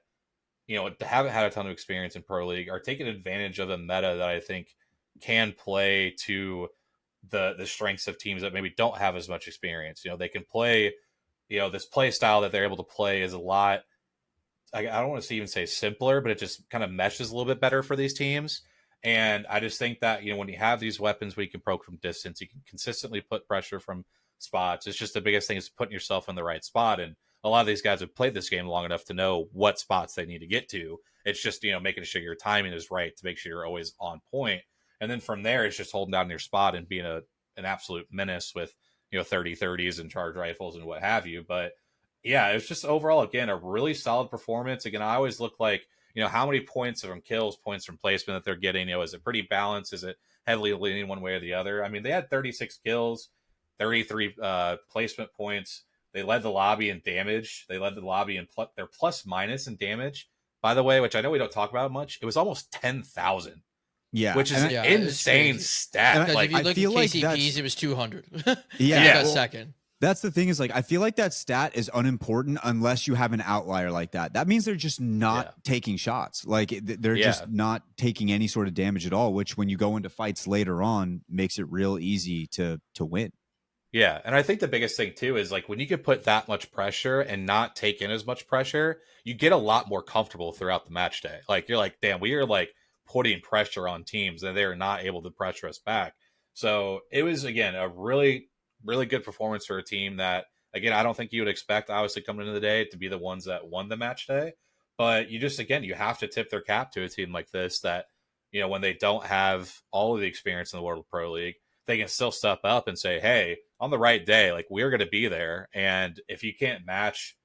haven't had a ton of experience in Pro League are taking advantage of a meta that I think can play to the strengths of teams that maybe don't have as much experience. They can play, this play style that they're able to play is a lot, I don't want to even say simpler, but it just kind of meshes a little bit better for these teams. And I just think that, when you have these weapons where you can poke from distance, you can consistently put pressure from spots. It's just the biggest thing is putting yourself in the right spot. And a lot of these guys have played this game long enough to know what spots they need to get to. It's just, making sure your timing is right to make sure you're always on point. And then from there, it's just holding down your spot and being an absolute menace with, 30-30s and charge rifles and what have you. But yeah, it's just overall, again, a really solid performance. Again, I always look like, how many points from kills, points from placement that they're getting. Is it pretty balanced? Is it heavily leaning one way or the other? I mean, they had 36 kills, 33 placement points. They led the lobby in damage. They led the lobby in their plus minus in damage, by the way, which I know we don't talk about much. It was almost 10,000. Yeah, which is an insane stat. Like, if you look at KCPs, it was 200. Yeah, second. That's the thing is, like, I feel like that stat is unimportant unless you have an outlier like that. That means they're just not taking shots. Like, they're just not taking any sort of damage at all, which when you go into fights later on makes it real easy to win. Yeah, and I think the biggest thing, too, is, like, when you can put that much pressure and not take in as much pressure, you get a lot more comfortable throughout the match day. Like, you're like, damn, we are, like, putting pressure on teams, and they're not able to pressure us back. So it was, again, a really good performance for a team that, again, I don't think you would expect, obviously, coming into the day to be the ones that won the match day. But you just, again, you have to tip their cap to a team like this that, when they don't have all of the experience in the World Pro League, they can still step up and say, hey, on the right day, like, we're going to be there. And if you can't match,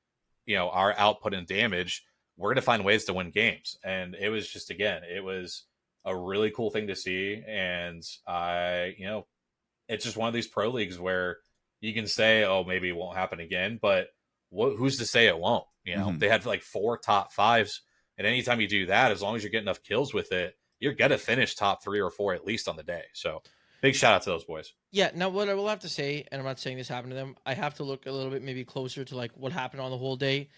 our output and damage, we're going to find ways to win games. And it was just, again, it was a really cool thing to see. And it's just one of these pro leagues where you can say, oh, maybe it won't happen again, but who's to say it won't? They had like 4 top 5s. And anytime you do that, as long as you get enough kills with it, you're going to finish top 3 or 4 at least on the day. So big shout out to those boys. Yeah. Now, what I will have to say, and I'm not saying this happened to them, I have to look a little bit maybe closer to like what happened on the whole day.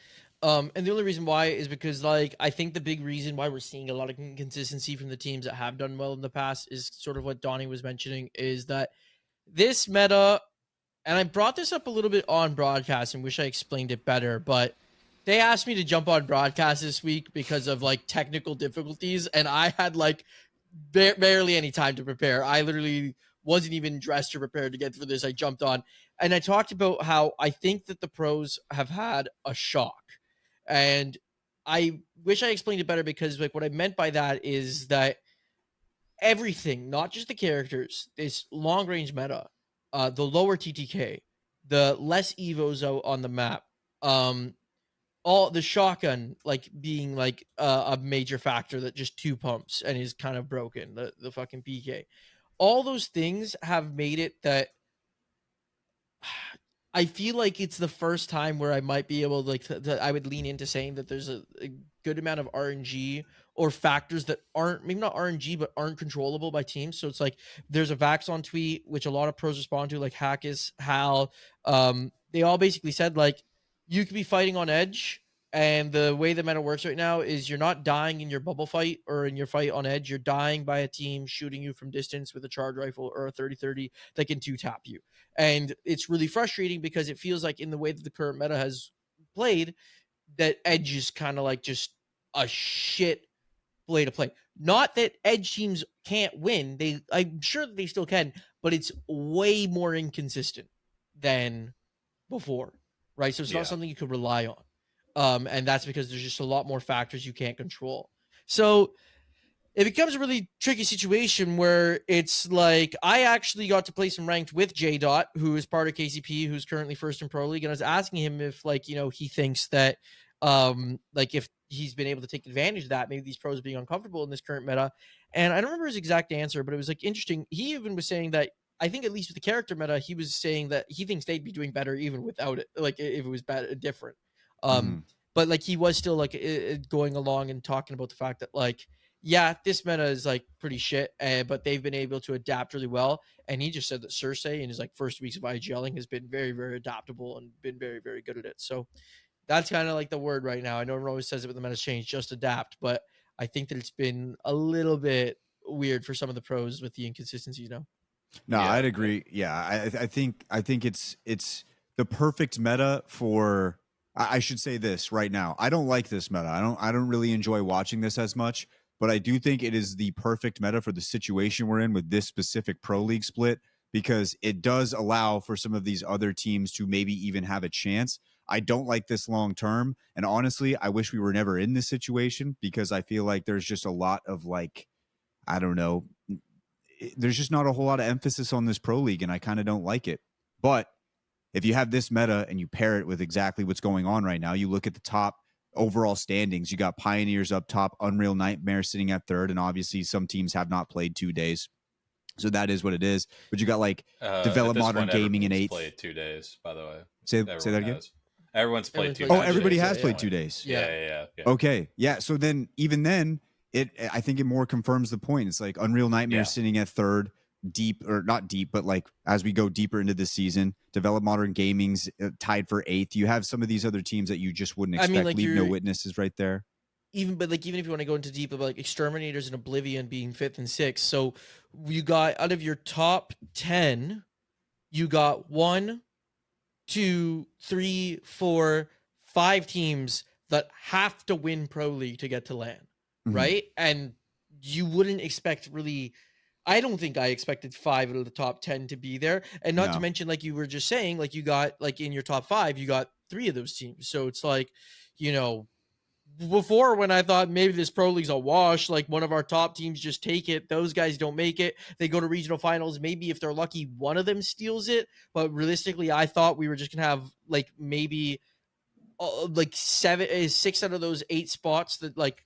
And the only reason why is because, like, I think the big reason why we're seeing a lot of inconsistency from the teams that have done well in the past is sort of what Donnie was mentioning, is that this meta, and I brought this up a little bit on broadcast and wish I explained it better, but they asked me to jump on broadcast this week because of like technical difficulties, and I had like barely any time to prepare. I literally wasn't even dressed or prepared to get for this. I jumped on and I talked about how I think that the pros have had a shock. And I wish I explained it better, because like what I meant by that is that everything, not just the characters, this long range meta, the lower TTK, the less evos out on the map, all the shotgun like being like a major factor that just two pumps and is kind of broken, the fucking PK. All those things have made it that I feel like it's the first time where I might be able to I would lean into saying that there's a good amount of RNG or factors that aren't, maybe not RNG, but aren't controllable by teams. So it's like there's a Vaxon tweet, which a lot of pros respond to, like Hackis, Hal. They all basically said, like, you could be fighting on edge, and the way the meta works right now is you're not dying in your bubble fight or in your fight on edge. You're dying by a team shooting you from distance with a charge rifle or a 30-30 that can two-tap you. And it's really frustrating because it feels like in the way that the current meta has played, that edge is kind of like just a shit play to play. Not that edge teams can't win. I'm sure that they still can, but it's way more inconsistent than before, right? So it's not something you could rely on. And that's because there's just a lot more factors you can't control. So it becomes a really tricky situation where it's like I actually got to play some ranked with J Dot, who is part of KCP, who's currently first in Pro League, and I was asking him if, like, you know, he thinks that like if he's been able to take advantage of that, maybe these pros being uncomfortable in this current meta. And I don't remember his exact answer, but it was like interesting. He even was saying that I think at least with the character meta, he was saying that he thinks they'd be doing better even without it, like if it was different. But like he was still like going along and talking about the fact that, like, yeah, this meta is like pretty shit, but they've been able to adapt really well. And he just said that Cersei in his like first weeks of IGLing has been very, very adaptable and been very, very good at it. So that's kind of like the word right now. I know everyone always says it, but the meta's changed, just adapt. But I think that it's been a little bit weird for some of the pros with the inconsistencies now. No, yeah, I'd agree. Yeah, I think it's the perfect meta for. I should say this right now. I don't like this meta. I don't really enjoy watching this as much. But I do think it is the perfect meta for the situation we're in with this specific Pro League split, because it does allow for some of these other teams to maybe even have a chance. I don't like this long term. And honestly, I wish we were never in this situation, because I feel like there's just a lot of, like, I don't know, there's just not a whole lot of emphasis on this Pro League, and I kind of don't like it. But if you have this meta and you pair it with exactly what's going on right now, you look at the top overall standings. You got Pioneers up top, Unreal Nightmare sitting at third, and obviously some teams have not played 2 days, so that is what it is. But you got like Develop Modern Gaming in 8th. Played 2 days, by the way. Say that again. Everyone's played 2 days. Oh, everybody has played 2 days. Yeah. Okay, yeah. So then, even then, I think it more confirms the point. It's like Unreal Nightmare sitting at third, deep, or not deep, but like as we go deeper into this season, Develop Modern Gaming's tied for 8th. You have some of these other teams that you just wouldn't expect. I mean, like Leave No Witnesses right there. Even if you want to go into deep, of like Exterminators and Oblivion being 5th and 6th. So you got, out of your top 10, you got 1, 2, 3, 4, 5 teams that have to win Pro League to get to LAN, right? And you wouldn't expect really. I don't think I expected 5 out of the top 10 to be there. And not to mention, like you were just saying, like you got, like in your top 5, you got 3 of those teams. So it's like, you know, before when I thought maybe this Pro League's a wash, like one of our top teams just take it. Those guys don't make it. They go to regional finals. Maybe if they're lucky, one of them steals it. But realistically, I thought we were just going to have like maybe like 6 out of those 8 spots that like,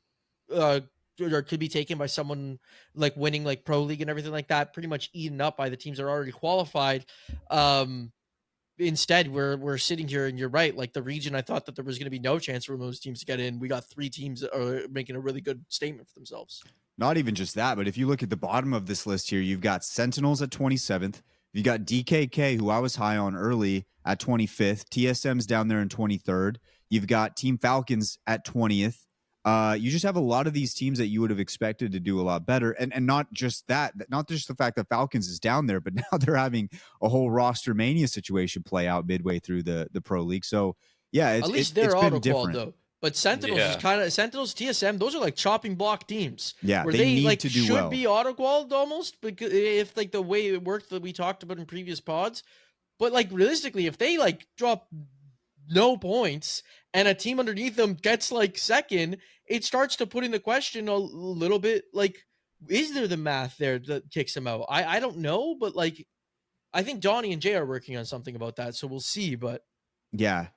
or could be taken by someone like winning like Pro League and everything like that, pretty much eaten up by the teams that are already qualified. Instead, we're sitting here, and you're right. Like the region, I thought that there was going to be no chance for those teams to get in. We got 3 teams that are making a really good statement for themselves. Not even just that, but if you look at the bottom of this list here, you've got Sentinels at 27th. You got DKK, who I was high on early, at 25th. TSM's down there in 23rd. You've got Team Falcons at 20th. You just have a lot of these teams that you would have expected to do a lot better. And not just that, not just the fact that Falcons is down there, but now they're having a whole roster mania situation play out midway through the Pro League. So, yeah, at least they're auto-qualled, though. But Sentinels is kind of Sentinels, TSM, those are like chopping block teams. Yeah, where they need like to do should well. Be auto-qualled almost, because if like the way it worked that we talked about in previous pods. But like realistically, if they like drop no points and a team underneath them gets like second, it starts to put in the question a little bit, like, is there the math there that kicks them out? I don't know, but like I think Donnie and Jay are working on something about that, so we'll see. But yeah.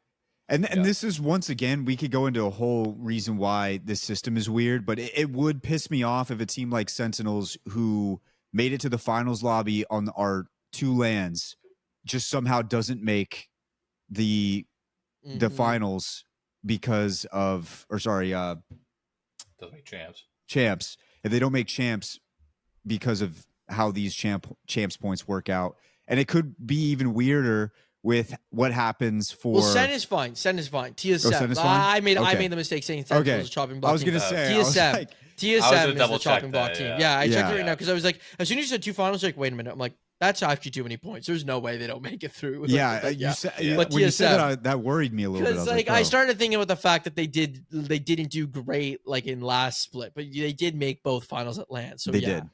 And this is, once again, we could go into a whole reason why this system is weird, but it would piss me off if a team like Sentinels, who made it to the finals lobby on our 2 lands, just somehow doesn't make the finals because of, or sorry, doesn't make champs. If they don't make champs because of how these champs points work out. And it could be even weirder with what happens for. Well, Sen is fine. Sen is fine. TSM. Sen is fine? I made Okay. the mistake saying Sen was a chopping block. I was going to say TSM. TSM is the chopping block team. Yeah, I checked it right now because I was like, as soon as you said 2 finals, like, wait a minute. I'm like, that's actually too many points. There's no way they don't make it through. You said, but when TSM, you said that, that worried me a little bit. Because I started thinking about the fact that they didn't do great like in last split, but they did make both finals at LAN. So they did.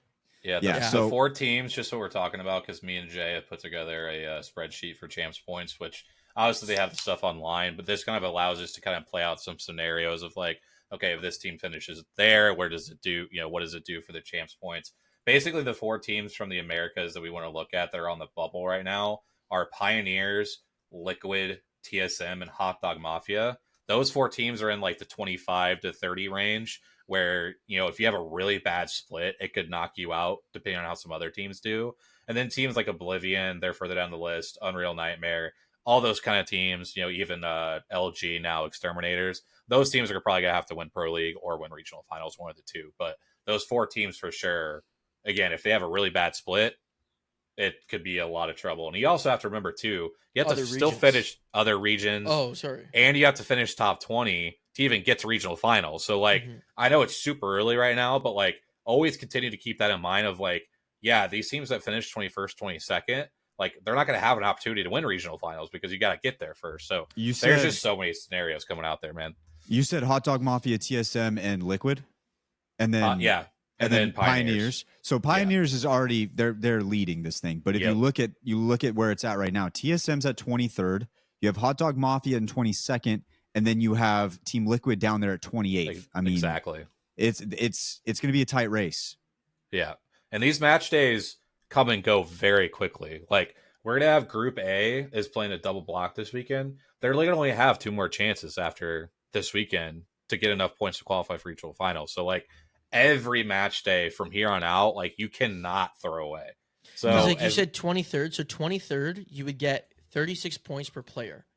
Yeah, so 4 teams, just what we're talking about, because me and Jay have put together a spreadsheet for champs points, which obviously they have the stuff online, but this kind of allows us to kind of play out some scenarios of like, okay, if this team finishes there, where does it do? What does it do for the champs points? Basically, the 4 teams from the Americas that we want to look at that are on the bubble right now are Pioneers, Liquid, TSM, and Hot Dog Mafia. Those 4 teams are in like the 25 to 30 range, where, if you have a really bad split, it could knock you out depending on how some other teams do. And then teams like Oblivion, they're further down the list, Unreal Nightmare, all those kind of teams, even LG now, Exterminators, those teams are probably going to have to win Pro League or win regional finals, one of the two. But those 4 teams for sure, again, if they have a really bad split, it could be a lot of trouble. And you also have to remember, too, you have to still finish other regions. Oh, sorry. And you have to finish top 20 to even get to regional finals. So, I know it's super early right now, but, always continue to keep that in mind of, these teams that finish 21st, 22nd, they're not going to have an opportunity to win regional finals because you got to get there first. So, there's just so many scenarios coming out there, man. You said Hot Dog Mafia, TSM, and Liquid? And then... And then Pioneers. So Pioneers is already they're leading this thing. But if you look at where it's at right now, TSM's at 23rd. You have Hot Dog Mafia in 22nd, and then you have Team Liquid down there at 28th. I mean, exactly. It's going to be a tight race. Yeah, and these match days come and go very quickly. We're gonna have Group A is playing a double block this weekend. They're going to only have 2 more chances after this weekend to get enough points to qualify for regional finals. So every match day from here on out, you cannot throw away. So you said 23rd. So 23rd, you would get 36 points per player.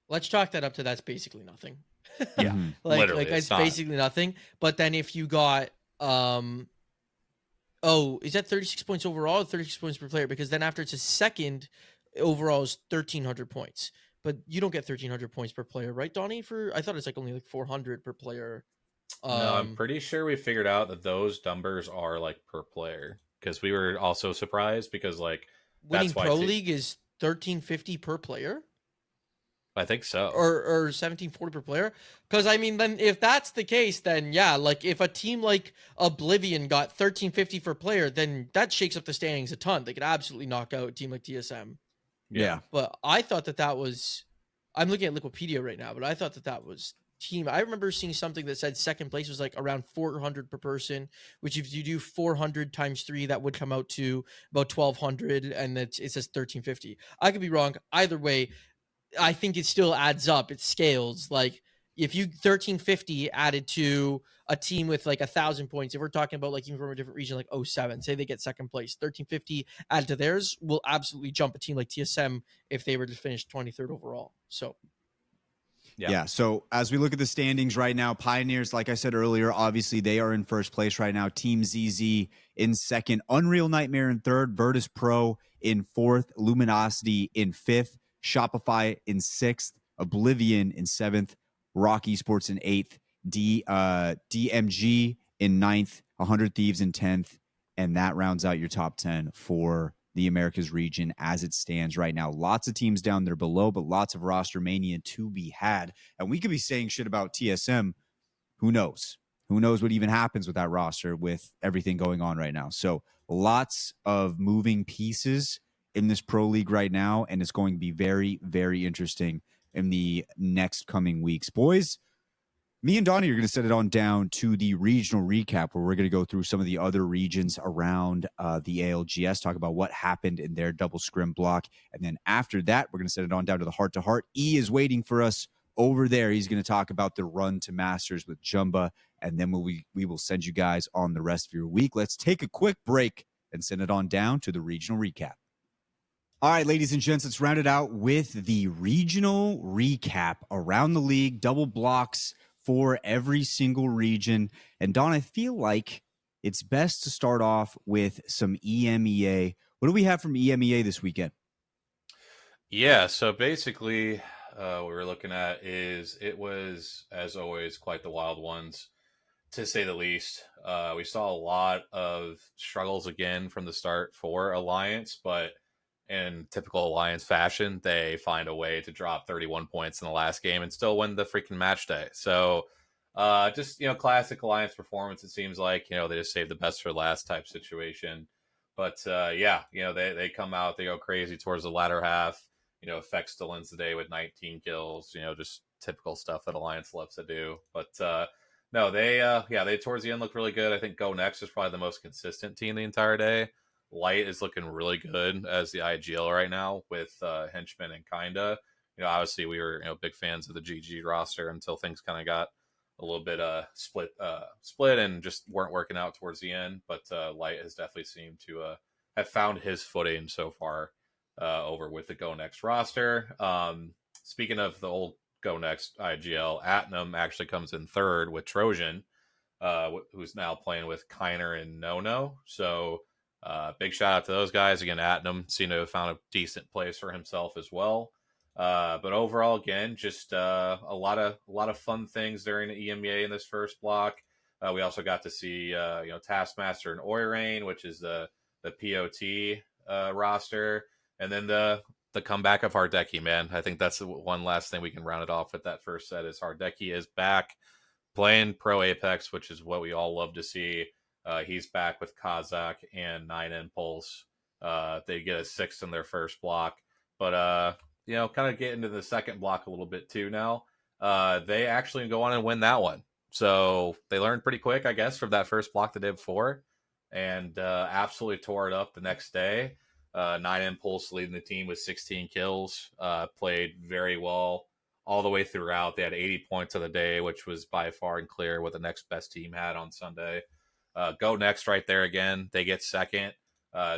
Let's chalk that up to that's basically nothing. Yeah, literally, it's basically nothing. But then if you got, is that 36 points overall or 36 points per player? Because then after it's a second, overall is 1,300 points. But you don't get 1,300 points per player, right, Donnie? I thought it's only 400 per player. No, I'm pretty sure we figured out that those numbers are per player, because we were also surprised because winning that's why Pro League is 1,350 per player. I think so, or 1,740 per player. Because then if that's the case, then if a team like Oblivion got 1,350 per player, then that shakes up the standings a ton. They could absolutely knock out a team like TSM. Yeah, but I thought that was. I'm looking at Liquipedia right now, but I thought that was. Team. I remember seeing something that said second place was around 400 per person, which if you do 400 times 3, that would come out to about 1,200, and it says 1,350. I could be wrong. Either way, I think it still adds up. It scales. If you 1,350 added to a team with 1,000 points, if we're talking about even from a different region, 07, say they get second place, 1,350 added to theirs will absolutely jump a team like TSM if they were to finish 23rd overall. So. Yeah. So as we look at the standings right now, Pioneers, like I said earlier, obviously they are in first place right now. Team ZZ in second, Unreal Nightmare in third, Virtus Pro in fourth, Luminosity in fifth, Shopify in sixth, Oblivion in seventh, Rock Esports in eighth, DMG in ninth, 100 Thieves in 10th, and that rounds out your top 10 for the Americas region as it stands right now. Lots of teams down there below, but lots of roster mania to be had. And we could be saying shit about TSM. Who knows? Who knows what even happens with that roster with everything going on right now? So lots of moving pieces in this Pro League right now, and it's going to be very, very interesting in the next coming weeks. Boys, Me and Donnie are going to set it on down to the regional recap, where we're going to go through some of the other regions around the ALGS, talk about what happened in their double scrim block. And then after that, we're going to set it on down to the heart to heart. E is waiting for us over there. He's going to talk about the run to Masters with Jumba. And then we will send you guys on the rest of your week. Let's take a quick break and send it on down to the regional recap. All right, ladies and gents, let's round it out with the regional recap around the league, double blocks for every single region. And Don, I feel like it's best to start off with some EMEA. What do we have from EMEA this weekend? Yeah, so basically what we're looking at is it was, as always, quite the wild ones, to say the least. We saw a lot of struggles again from the start for Alliance, but in typical Alliance fashion, they find a way to drop 31 points in the last game and still win the freaking match day. So just, classic Alliance performance. It seems like, they just saved the best for last type situation. But they come out, they go crazy towards the latter half. Effect still ends the day with 19 kills, just typical stuff that Alliance loves to do. But no, they towards the end look really good. I think Go Next is probably the most consistent team the entire day. Light is looking really good as the IGL right now with Henchman and Kinda. Obviously we were big fans of the GG roster until things kind of got a little bit split and just weren't working out towards the end. But Light has definitely seemed to have found his footing so far over with the Go Next roster. Speaking of the old Go Next IGL, Atnam actually comes in third with Trojan, who's now playing with Kiner and Nono. So big shout out to those guys. Again, Atnam seemed to have found a decent place for himself as well. But overall, again, just a lot of fun things during the EMEA in this first block. We also got to see Taskmaster and Oirain, which is the POT roster, and then the comeback of Hardeki, man. I think that's the one last thing we can round it off with that first set is Hardeki is back playing Pro Apex, which is what we all love to see. He's back with Kazakh and 9 Impulse. They get a 6th in their first block. But, kind of get into the second block a little bit too now. They actually go on and win that one. So they learned pretty quick, I guess, from that first block the day before. And absolutely tore it up the next day. 9 Impulse leading the team with 16 kills. Played very well all the way throughout. They had 80 points of the day, which was by far and clear what the next best team had on Sunday. Go Next right there again. They get second.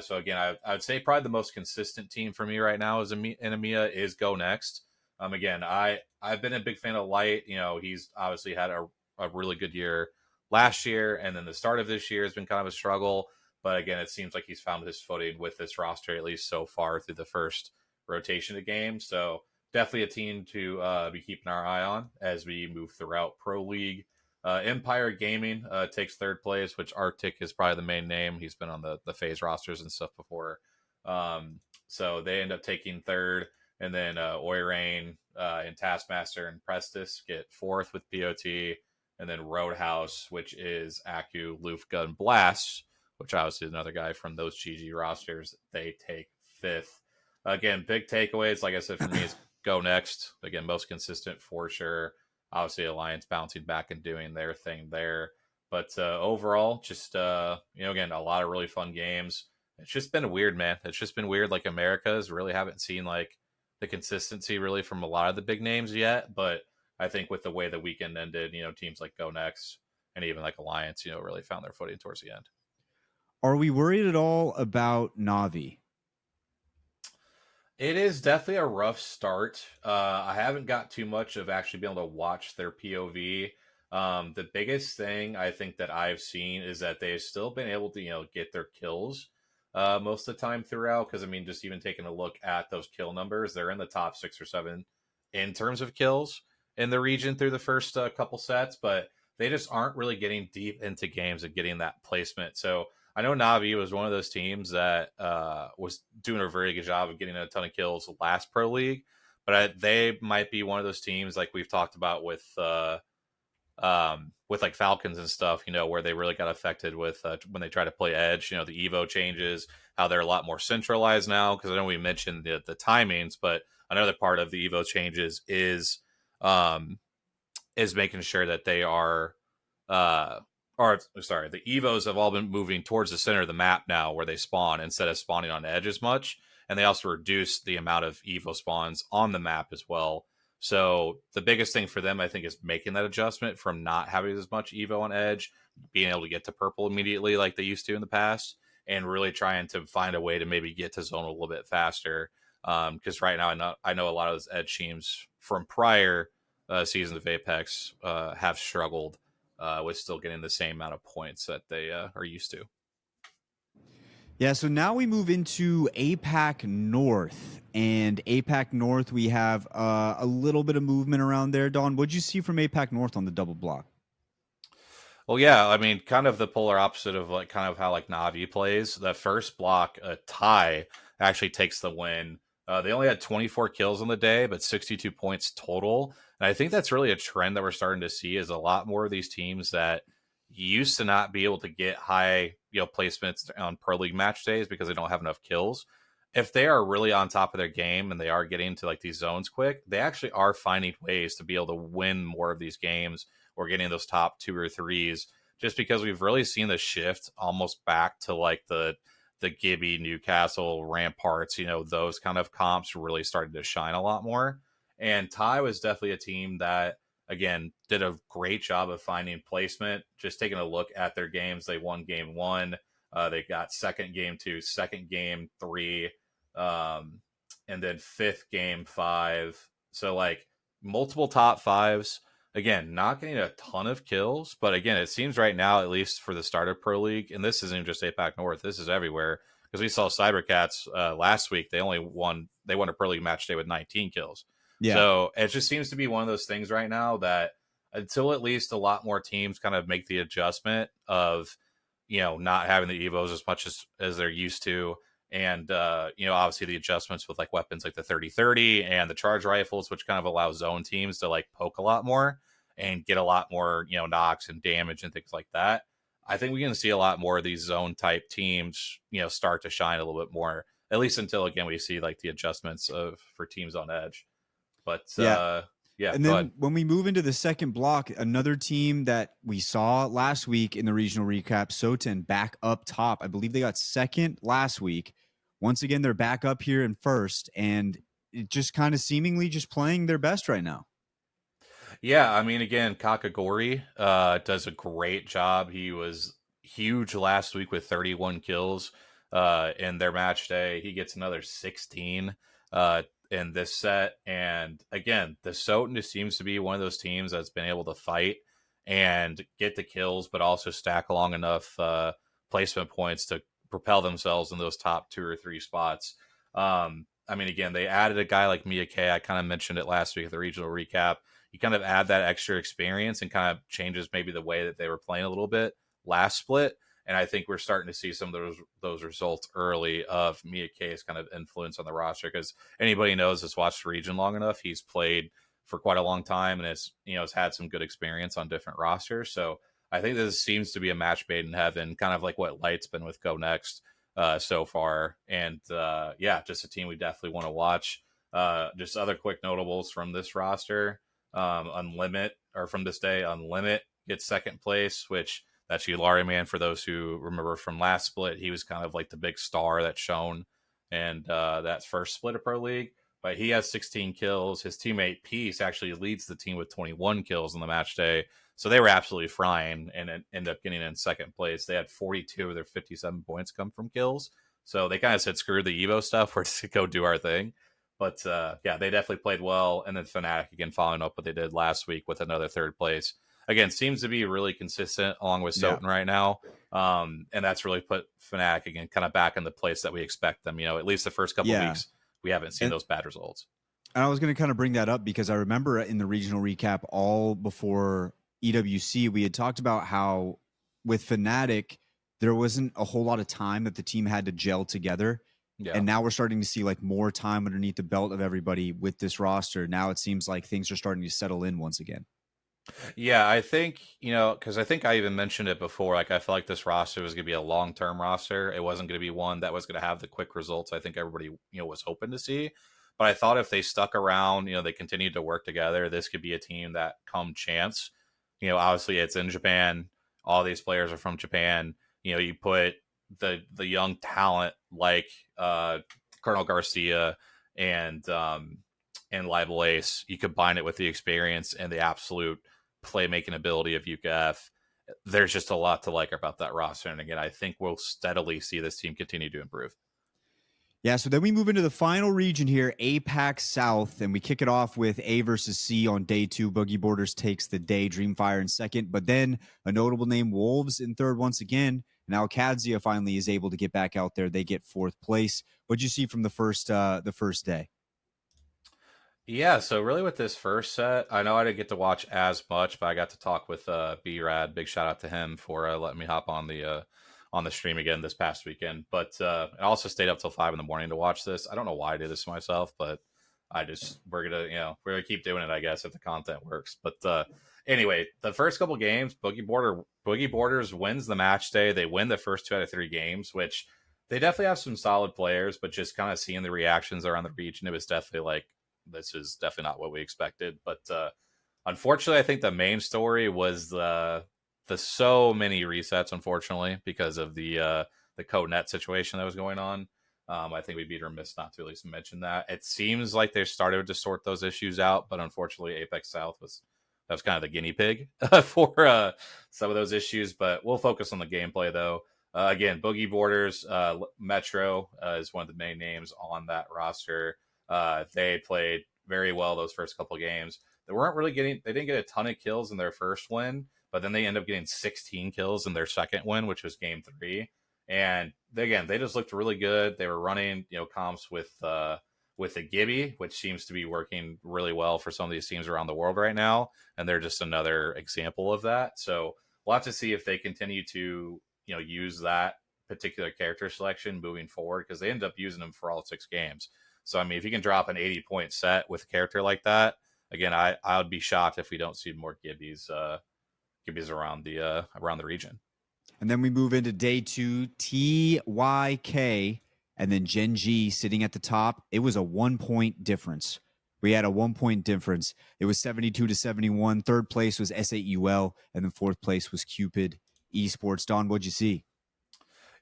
So again, I would say probably the most consistent team for me right now in EMEA is Go Next. Again, I've been a big fan of Light. He's obviously had a really good year last year, and then the start of this year has been kind of a struggle. But again, it seems like he's found his footing with this roster, at least so far through the first rotation of games. So definitely a team to be keeping our eye on as we move throughout Pro League. Empire Gaming takes third place, which Arctic is probably the main name. He's been on the FaZe rosters and stuff before. So they end up taking third. And then Oirain and Taskmaster and Prestis get fourth with POT. And then Roadhouse, which is Aku, Lufka, and Blast, which obviously is another guy from those GG rosters. They take fifth. Again, big takeaways. Like I said, for me, is Go Next. Again, most consistent for sure. Obviously, Alliance bouncing back and doing their thing there. But overall, just, again, a lot of really fun games. It's just been weird, man. It's just been weird. Like, Americas really haven't seen, like, the consistency really from a lot of the big names yet. But I think with the way the weekend ended, teams like Go Next and even like Alliance, really found their footing towards the end. Are we worried at all about Na'Vi? It is definitely a rough start. I haven't got too much of actually being able to watch their POV. The biggest thing I think that I've seen is that they've still been able to, get their kills most of the time throughout. Because, just even taking a look at those kill numbers, they're in the top 6 or 7 in terms of kills in the region through the first couple sets. But they just aren't really getting deep into games and getting that placement. So I know Na'Vi was one of those teams that was doing a very good job of getting a ton of kills last Pro League, but they might be one of those teams like we've talked about with like Falcons and stuff, where they really got affected with when they try to play Edge, the Evo changes, how they're a lot more centralized now. Because I know we mentioned the timings, but another part of the Evo changes is is making sure that they are, or sorry, the Evos have all been moving towards the center of the map now where they spawn instead of spawning on edge as much. And they also reduced the amount of Evo spawns on the map as well. So the biggest thing for them, I think, is making that adjustment from not having as much Evo on edge, being able to get to purple immediately like they used to in the past, and really trying to find a way to maybe get to zone a little bit faster. Because right now I know a lot of those edge teams from prior seasons of Apex have struggled with still getting the same amount of points that they are used to. Yeah, so now we move into APAC North. And APAC North, we have a little bit of movement around there. Don, what'd you see from APAC North on the double block? Well, yeah, I mean, kind of the polar opposite of like kind of how like Navi plays. The first block, a tie, actually takes the win. They only had 24 kills on the day, but 62 points total. And I think that's really a trend that we're starting to see is a lot more of these teams that used to not be able to get high, placements on Pro League match days because they don't have enough kills. If they are really on top of their game and they are getting to like these zones quick, they actually are finding ways to be able to win more of these games or getting those top 2 or 3s, just because we've really seen the shift almost back to like the Gibby, Newcastle, Ramparts, those kind of comps really started to shine a lot more. And Ty was definitely a team that, again, did a great job of finding placement. Just taking a look at their games, they won game 1. They got second game 2, second game 3, and then fifth game 5. So like multiple top 5s. Again, not getting a ton of kills, but again, it seems right now, at least for the start of Pro League, and this isn't just APAC North, this is everywhere, because we saw Cybercats last week. They won a Pro League match day with 19 kills. Yeah. So it just seems to be one of those things right now that until at least a lot more teams kind of make the adjustment of, not having the Evos as much as they're used to. And, obviously the adjustments with like weapons like the 30-30 and the charge rifles, which kind of allow zone teams to like poke a lot more and get a lot more, knocks and damage and things like that. I think we're going to see a lot more of these zone type teams, start to shine a little bit more, at least until, again, we see like the adjustments for teams on edge. But yeah. And then when we move into the second block, another team that we saw last week in the regional recap, Soten, back up top. I believe they got second last week. Once again, they're back up here in first, and it just kind of seemingly just playing their best right now. Yeah, I mean, again, Kakagori does a great job. He was huge last week with 31 kills in their match day. He gets another 16 in this set. And again, the Soten just seems to be one of those teams that's been able to fight and get the kills, but also stack along enough placement points to propel themselves in those top 2 or 3 spots. I mean, again, they added a guy like Mia K. I kind of mentioned it last week at the regional recap. You kind of add that extra experience and kind of changes maybe the way that they were playing a little bit last split. And I think we're starting to see some of those results early of Mia K's kind of influence on the roster, because anybody knows has watched the region long enough. He's played for quite a long time and has had some good experience on different rosters. So I think this seems to be a match made in heaven, kind of like what Light's been with Go Next so far. And just a team we definitely want to watch. Just other quick notables from this roster. From this day, Unlimit gets second place, which that's Yulari Man. For those who remember from last split, he was kind of like the big star that shone and that first split of Pro League. But he has 16 kills. His teammate Peace actually leads the team with 21 kills on the match day. So they were absolutely frying and ended up getting in second place. They had 42 of their 57 points come from kills. So they kind of said, screw the Evo stuff. We're just going to go do our thing. But they definitely played well. And then Fnatic, again, following up what they did last week with another third place. Again, seems to be really consistent along with Soten right now. And that's really put Fnatic, again, kind of back in the place that we expect them. At least the first couple of weeks, we haven't seen those bad results. And I was going to kind of bring that up because I remember in the regional recap all before EWC, we had talked about how with Fnatic, there wasn't a whole lot of time that the team had to gel together. Yeah. And now we're starting to see like more time underneath the belt of everybody with this roster. Now it seems like things are starting to settle in once again. Yeah, I think, because I think I even mentioned it before, like I felt like this roster was going to be a long-term roster. It wasn't going to be one that was going to have the quick results I think everybody, was hoping to see. But I thought if they stuck around, they continued to work together, this could be a team that come chance. Obviously it's in Japan. All these players are from Japan. You put the young talent like Colonel Garcia and Libel Ace, you combine it with the experience and the absolute playmaking ability of UKF. There's just a lot to like about that roster. And again, I think we'll steadily see this team continue to improve. Yeah, so then we move into the final region here, APAC South, and we kick it off with A versus C on day 2. Boogie Borders takes the day, Dreamfire in second, but then a notable name, Wolves, in third once again. Now Kadzia finally is able to get back out there. They get 4th place. What'd you see from the first day? Yeah, so really with this first set, I know I didn't get to watch as much, but I got to talk with B-Rad. Big shout out to him for letting me hop on the stream again this past weekend. But I also stayed up till 5 in the morning to watch this. I don't know why I did this to myself, but we're gonna keep doing it, I guess, if the content works. But anyway, the first couple games, Boogie Borders wins the match day. They win the first 2 out of 3 games, which they definitely have some solid players, but just kind of seeing the reactions around the region, it was definitely like, this is definitely not what we expected. But unfortunately, I think the main story was the so many resets, unfortunately, because of the co-net situation that was going on. I think we'd be remiss not to at least mention that. It seems like they started to sort those issues out, but unfortunately, Apex South was kind of the guinea pig for some of those issues. But we'll focus on the gameplay, though. Again, Boogie Borders, Metro is one of the main names on that roster. They played very well those first couple games. They didn't get a ton of kills in their first win, but then they end up getting 16 kills in their second win, which was game 3. And they just looked really good. They were running, comps with the Gibby, which seems to be working really well for some of these teams around the world right now. And they're just another example of that. So we'll have to see if they continue to, use that particular character selection moving forward, because they end up using them for all 6 games. So, I mean, if you can drop an 80-point set with a character like that, again, I would be shocked if we don't see more Gibbies around the region. And then we move into day 2, TYK, and then Gen G sitting at the top. It was a 1-point difference. We had a 1-point difference. It was 72-71. Third place was S8UL, and then 4th place was Cupid Esports. Don, what'd you see?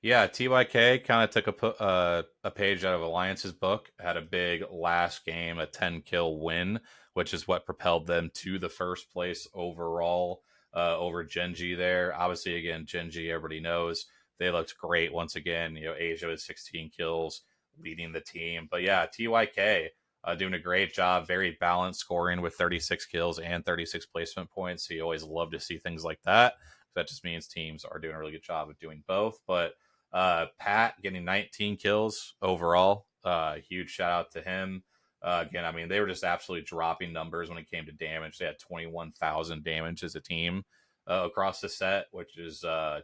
Yeah, TYK kind of took a page out of Alliance's book, had a big last game, a 10-kill win, which is what propelled them to the first place overall over Gen G there. Obviously, again, Gen G, everybody knows, they looked great once again. Asia with 16 kills, leading the team. But yeah, TYK doing a great job, very balanced scoring with 36 kills and 36 placement points. So you always love to see things like that. That just means teams are doing a really good job of doing both. But Pat getting 19 kills overall. Huge shout out to him. Again, I mean, they were just absolutely dropping numbers when it came to damage. They had 21,000 damage as a team across the set, which is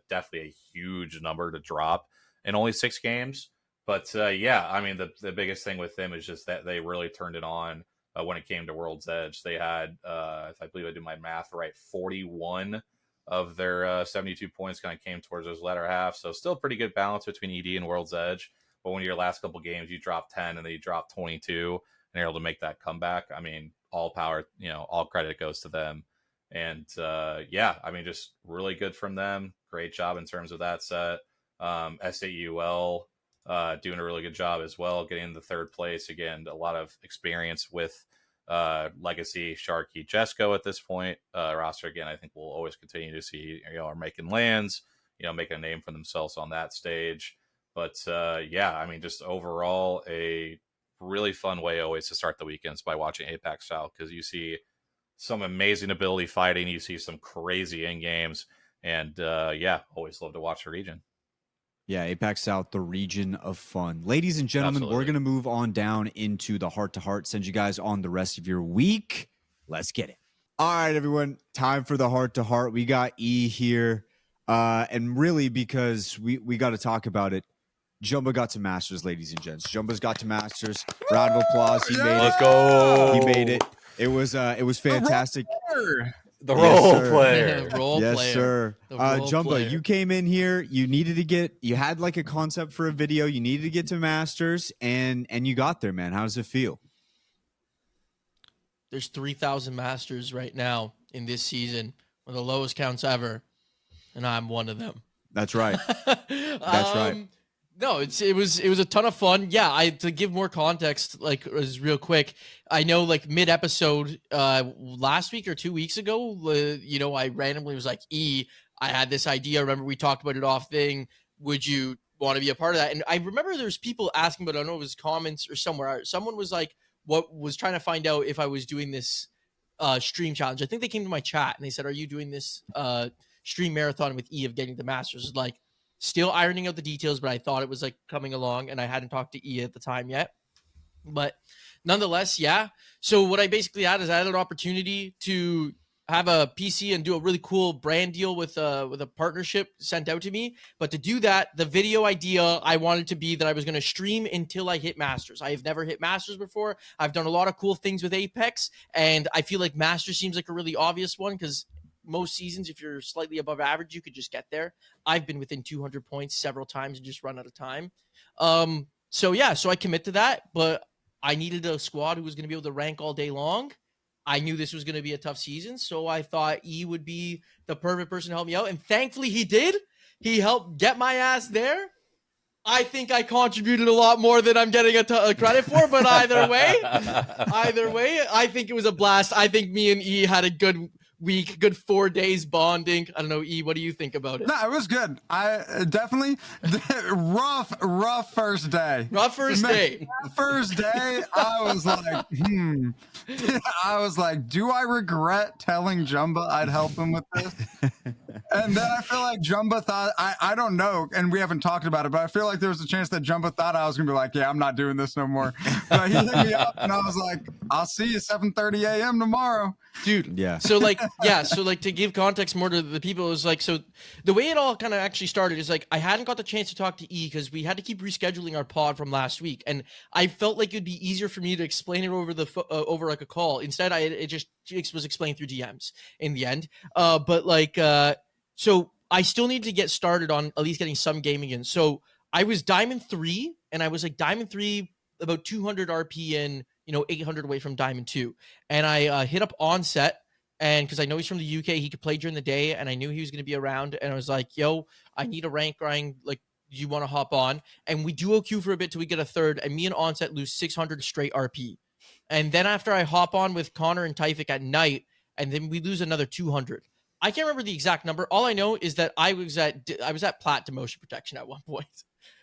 definitely a huge number to drop in only 6 games. But yeah, I mean, the biggest thing with them is just that they really turned it on when it came to World's Edge. They had, if I believe I do my math right, 41 of their 72 points kind of came towards those latter half. So still pretty good balance between ED and World's Edge. But when your last couple games, you drop 10 and then you drop 22 and you're able to make that comeback. I mean, all power, all credit goes to them. And yeah, I mean, just really good from them. Great job in terms of that set. S8UL doing a really good job as well, getting the 3rd place. Again, a lot of experience with Legacy, Sharky, Jesco at this point. Roster, again, I think we'll always continue to see, are making lands, making a name for themselves on that stage. But yeah, I mean, just overall, a really fun way always to start the weekends by watching APAC South, because you see some amazing ability fighting, you see some crazy end games, and yeah, always love to watch the region. Yeah, APAC South, the region of fun. Ladies and gentlemen, Absolutely. We're going to move on down into the heart-to-heart, send you guys on the rest of your week. Let's get it. All right, everyone, time for the heart-to-heart. We got E here, and really because we got to talk about it, Jumbo got to Masters, ladies and gents. Jumbo's got to Masters. Round of applause. He made it. Let's go. He made it. It was fantastic. The role player. Yes, sir. Jumbo, player. you came in here. You had like a concept for a video. You needed to get to Masters, and you got there, man. How does it feel? there's 3,000 Masters right now in this season, one of the lowest counts ever, and I'm one of them. That's right. That's right. No, it was a ton of fun. Yeah, to give more context, like was real quick. I know, like mid episode, last week or 2 weeks ago, I randomly was like, I had this idea. Remember we talked about it off thing. Would you want to be a part of that? And I remember there's people asking, but I don't know if it was comments or somewhere. Someone was like, what was trying to find out if I was doing this stream challenge. I think they came to my chat and they said, "Are you doing this stream marathon with E of getting the Masters?" Like, still ironing out the details, but I thought it was like coming along, and I hadn't talked to E at the time yet. But nonetheless, yeah. So what I basically had is I had an opportunity to have a PC and do a really cool brand deal with a partnership sent out to me. But to do that, the video idea I wanted to be that I was going to stream until I hit Masters. I have never hit Masters before. I've done a lot of cool things with Apex, and I feel like Masters seems like a really obvious one because most seasons, if you're slightly above average, you could just get there. I've been within 200 points several times and just run out of time. So I commit to that, but I needed a squad who was going to be able to rank all day long. I knew this was going to be a tough season, so I thought E would be the perfect person to help me out. And thankfully he did. He helped get my ass there. I think I contributed a lot more than I'm getting a credit for, but either way, I think it was a blast. I think me and E had a good week, good 4 days bonding. I don't know, E, what do you think about it? No, it was good. I definitely rough first day. First day, I was like, I was like, do I regret telling Jumba I'd help him with this? And then I feel like Jumba thought, I don't know, and we haven't talked about it, but I feel like there was a chance that Jumba thought I was gonna be like, yeah, I'm not doing this no more. But he hit me up and I was like, I'll see you 7:30 a.m. tomorrow. Dude. Yeah. So to give context more to the people, it was like, so the way it all kind of actually started is like I hadn't got the chance to talk to E because we had to keep rescheduling our pod from last week, and I felt like it'd be easier for me to explain it over over like a call. Instead, it just was explained through DMs in the end. So I still need to get started on at least getting some gaming in. So I was Diamond 3, and I was like Diamond 3 about 200 RP in, 800 away from Diamond 2. And I hit up Onset, and because I know he's from the UK, he could play during the day, and I knew he was going to be around. And I was like, yo, I need a rank grind. Like, do you want to hop on? And we duo queue for a bit till we get a third, and me and Onset lose 600 straight RP. And then after I hop on with Connor and Typhic at night, and then we lose another 200. I can't remember the exact number. All I know is that I was at plat demotion protection at one point.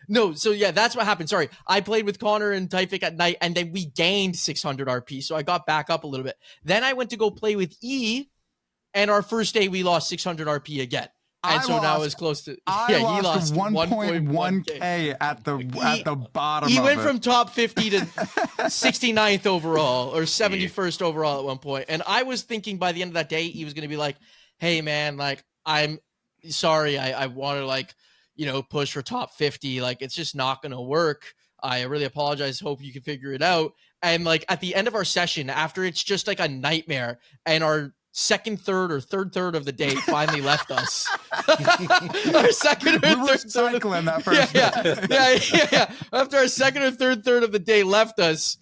No, so yeah, that's what happened. Sorry. I played with Connor and Typhic at night, and then we gained 600 RP, so I got back up a little bit. Then I went to go play with E, and our first day we lost 600 RP again. And now it's close to he lost 1.1k at the bottom. He went from top 50 to 69th overall or 71st overall at one point. And I was thinking by the end of that day, he was going to be like, hey man, like, I'm sorry. I want to push for top 50. Like, it's just not going to work. I really apologize. Hope you can figure it out. And like at the end of our session, after it's just like a nightmare, and our second third of the day finally left us. Our second or third cycling that first yeah. After our second or third of the day left us,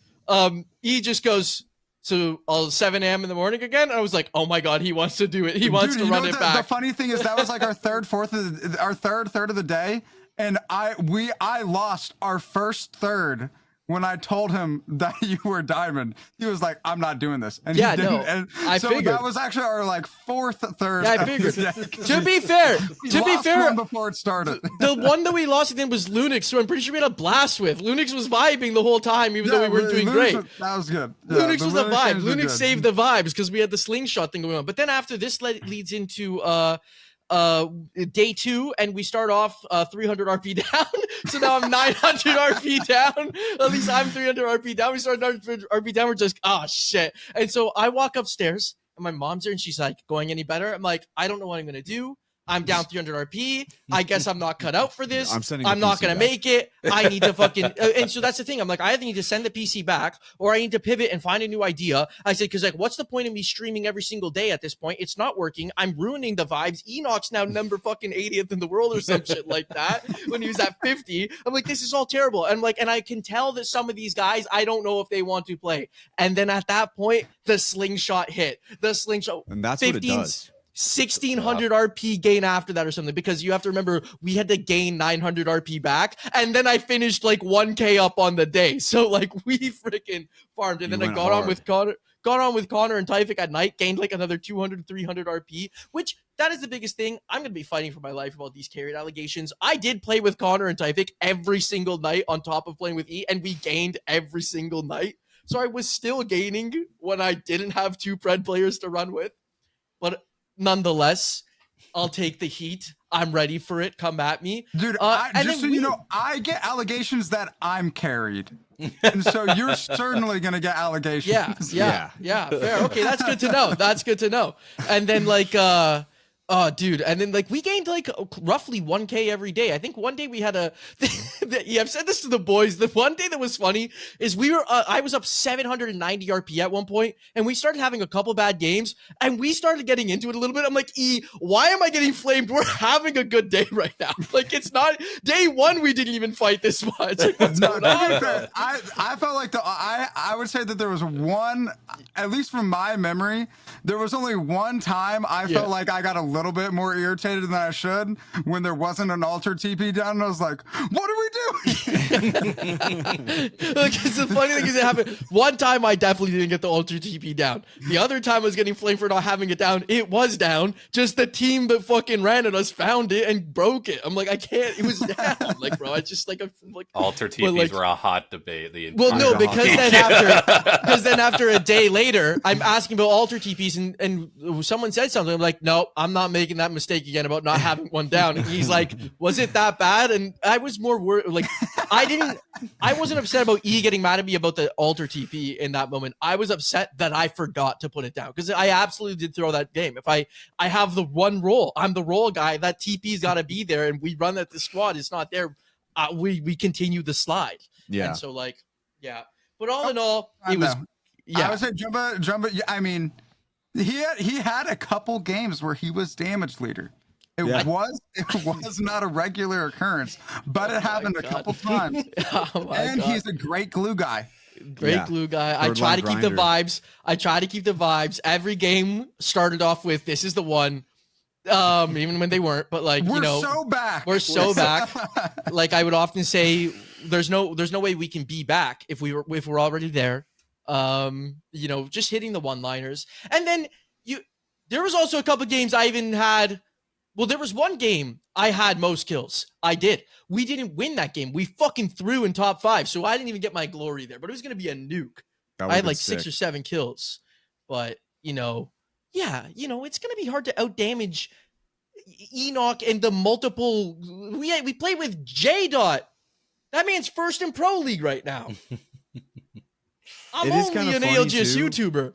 he just goes, so all 7 a.m. in the morning again? And I was like, oh my God, he wants to do it. He wants to run it back. The funny thing is that was like our third third of the day. And I lost our first third when I told him that you were Diamond. He was like, I'm not doing this. And yeah, he didn't. No, and I so figured. That was actually our like fourth third. Yeah, I figured. To be fair, one before it started. The one that we lost again was Lunix, who I'm pretty sure we had a blast with. Lunix was vibing the whole time, even though we weren't doing great. That was good. Yeah, Lunix was the vibe. Lunix saved the vibes because we had the slingshot thing going on. But then after this leads into day 2, and we start off 300 RP down. So now I'm 900 RP down. At least I'm 300 RP down. We start 900 RP down. We're just, oh shit. And so I walk upstairs, and my mom's there, and she's like, going any better? I'm like, I don't know what I'm gonna do. I'm down 300 RP. I guess I'm not cut out for this. I'm not PC going to back. make it. I need to fucking, and so that's the thing. I'm like, I either need to send the PC back or I need to pivot and find a new idea. I said, cause like, what's the point of me streaming every single day at this point? It's not working. I'm ruining the vibes. Enoch's now number fucking 80th in the world or some shit like that when he was at 50. I'm like, this is all terrible. I'm like, and I can tell that some of these guys, I don't know if they want to play. And then at that point, the slingshot hit. The slingshot. And that's what it does. 1,600 RP gain after that or something, because you have to remember we had to gain 900 RP back, and then I finished like 1K up on the day. So like we freaking farmed, and then I got on with Connor and Typhic at night, gained like another 200, 300 RP, which that is the biggest thing. I'm going to be fighting for my life about these carried allegations. I did play with Connor and Typhic every single night on top of playing with E, and we gained every single night. So I was still gaining when I didn't have 2 Pred players to run with. But nonetheless, I'll take the heat. I'm ready for it. Come at me. Dude, just so you know, I get allegations that I'm carried. And so you're certainly going to get allegations. Yeah. Fair. Okay, that's good to know. And then like, oh, dude. And then, like, we gained, like, roughly 1K every day. I think one day we had yeah, I've said this to the boys. The one day that was funny is I was up 790 RP at one point, and we started having a couple bad games, and we started getting into it a little bit. I'm like, E, why am I getting flamed? We're having a good day right now. Like, it's not day one. We didn't even fight this much. Like, what's going on? I felt like I would say that there was one, at least from my memory, there was only one time I felt like I got a little bit more irritated than I should when there wasn't an alter TP down, and I was like, what are we doing? Look, it's the funny thing is it happened one time. I definitely didn't get the alter TP down. The other time I was getting flamed for not having it down. It was down, just the team that fucking ran at us found it and broke it. I'm like, I can't, it was down. Like, bro, I just like alter TPs were a hot debate because then after a day later I'm asking about alter TPs, and someone said something. I'm like, no, I'm not making that mistake again about not having one down. And he's like, was it that bad? And I was more worried. Like, I wasn't upset about E getting mad at me about the alter TP in that moment. I was upset that I forgot to put it down, because I absolutely did throw that game. If I have the one role, I'm the role guy, that TP's got to be there, and we run at the squad. It's not there. We continue the slide. Yeah. And so like, yeah. But all in all, it was, I would say Jumba. I mean, he had a couple games where he was damage leader. It was not a regular occurrence, but it happened a couple times. And he's a great glue guy. Glue guy. I try to keep the vibes. Every game started off with, this is the one. Even when they weren't, but like, we're so back. Like I would often say, there's no way we can be back if we're already there. Just hitting the one-liners. And then there was also a couple games I even had. Well, there was one game I had most kills. I did. We didn't win that game. We fucking threw in top 5, so I didn't even get my glory there. But it was gonna be a nuke. I had like 6 or 7 kills. But it's gonna be hard to outdamage Enoch and the multiple. We play with J Dot. That man's first in Pro League right now. I'm only an ALGS YouTuber.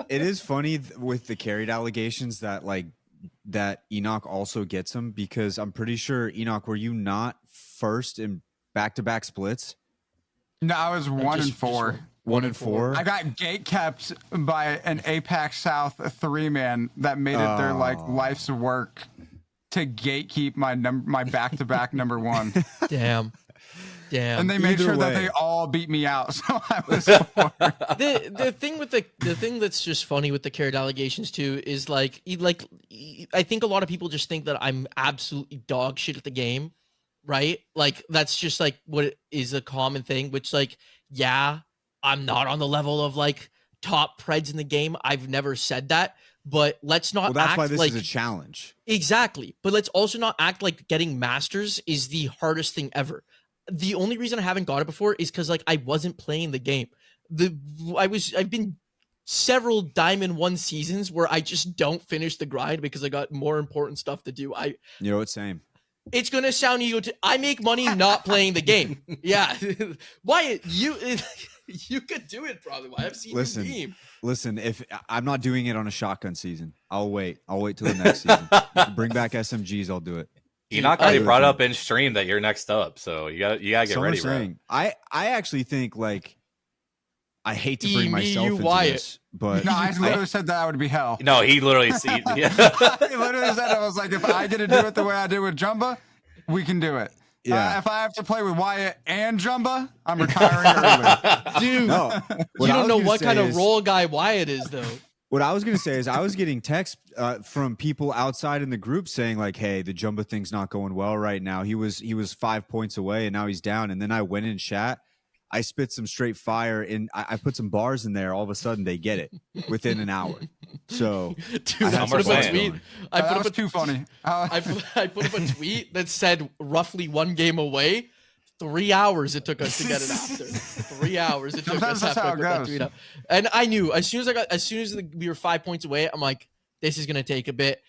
It is funny with the carried allegations that Enoch also gets them, because I'm pretty sure, Enoch, were you not first in back-to-back splits? No, I was 1 and 4. 1 and 4. I got gate kept by an Apex South 3-man that made it their life's work to gatekeep my back-to-back number 1. Damn. And they made sure that they all beat me out, so I was 4. The thing that's just funny with the carried allegations too is like I think a lot of people just think that I'm absolutely dog shit at the game, right? Like that's just like what is a common thing, which like, yeah, I'm not on the level of like top Preds in the game. I've never said that, but let's not. Well, that's act why this like, is a challenge. Exactly, but let's also not act like getting masters is the hardest thing ever. The only reason I haven't got it before is because like I wasn't playing the game. I've been several Diamond 1 seasons where I just don't finish the grind because I got more important stuff to do. It's same. It's gonna sound I make money not playing the game. Yeah. Why You could do it probably. I've seen Listen, you game. Listen, if I'm not doing it on a shotgun season, I'll wait. I'll wait till the next season. If you bring back SMGs, I'll do it. Enoch already brought up in stream that you're next up, so you gotta get ready, bro. I actually think like I hate to bring myself into Wyatt. this, but No, I literally said that would be hell. No, he literally I literally said, I was like, if I get to do it the way I did with Jumba, we can do it. Yeah. If I have to play with Wyatt and Jumba, I'm retiring early. Dude, no, you don't know what kind of role guy Wyatt is, though. What I was going to say is I was getting texts from people outside in the group saying like, hey, the Jumba thing's not going well right now. He was 5 points away and now he's down. And then I went in chat. I spit some straight fire and I put some bars in there. All of a sudden they get it within an hour. So dude, I put up a tweet. That was too funny. I put up a tweet that said roughly 1 game away. 3 hours it took us to get it after. 3 hours it took us after I put that tweet up. And I knew as soon as we were 5 points away, I'm like, this is gonna take a bit.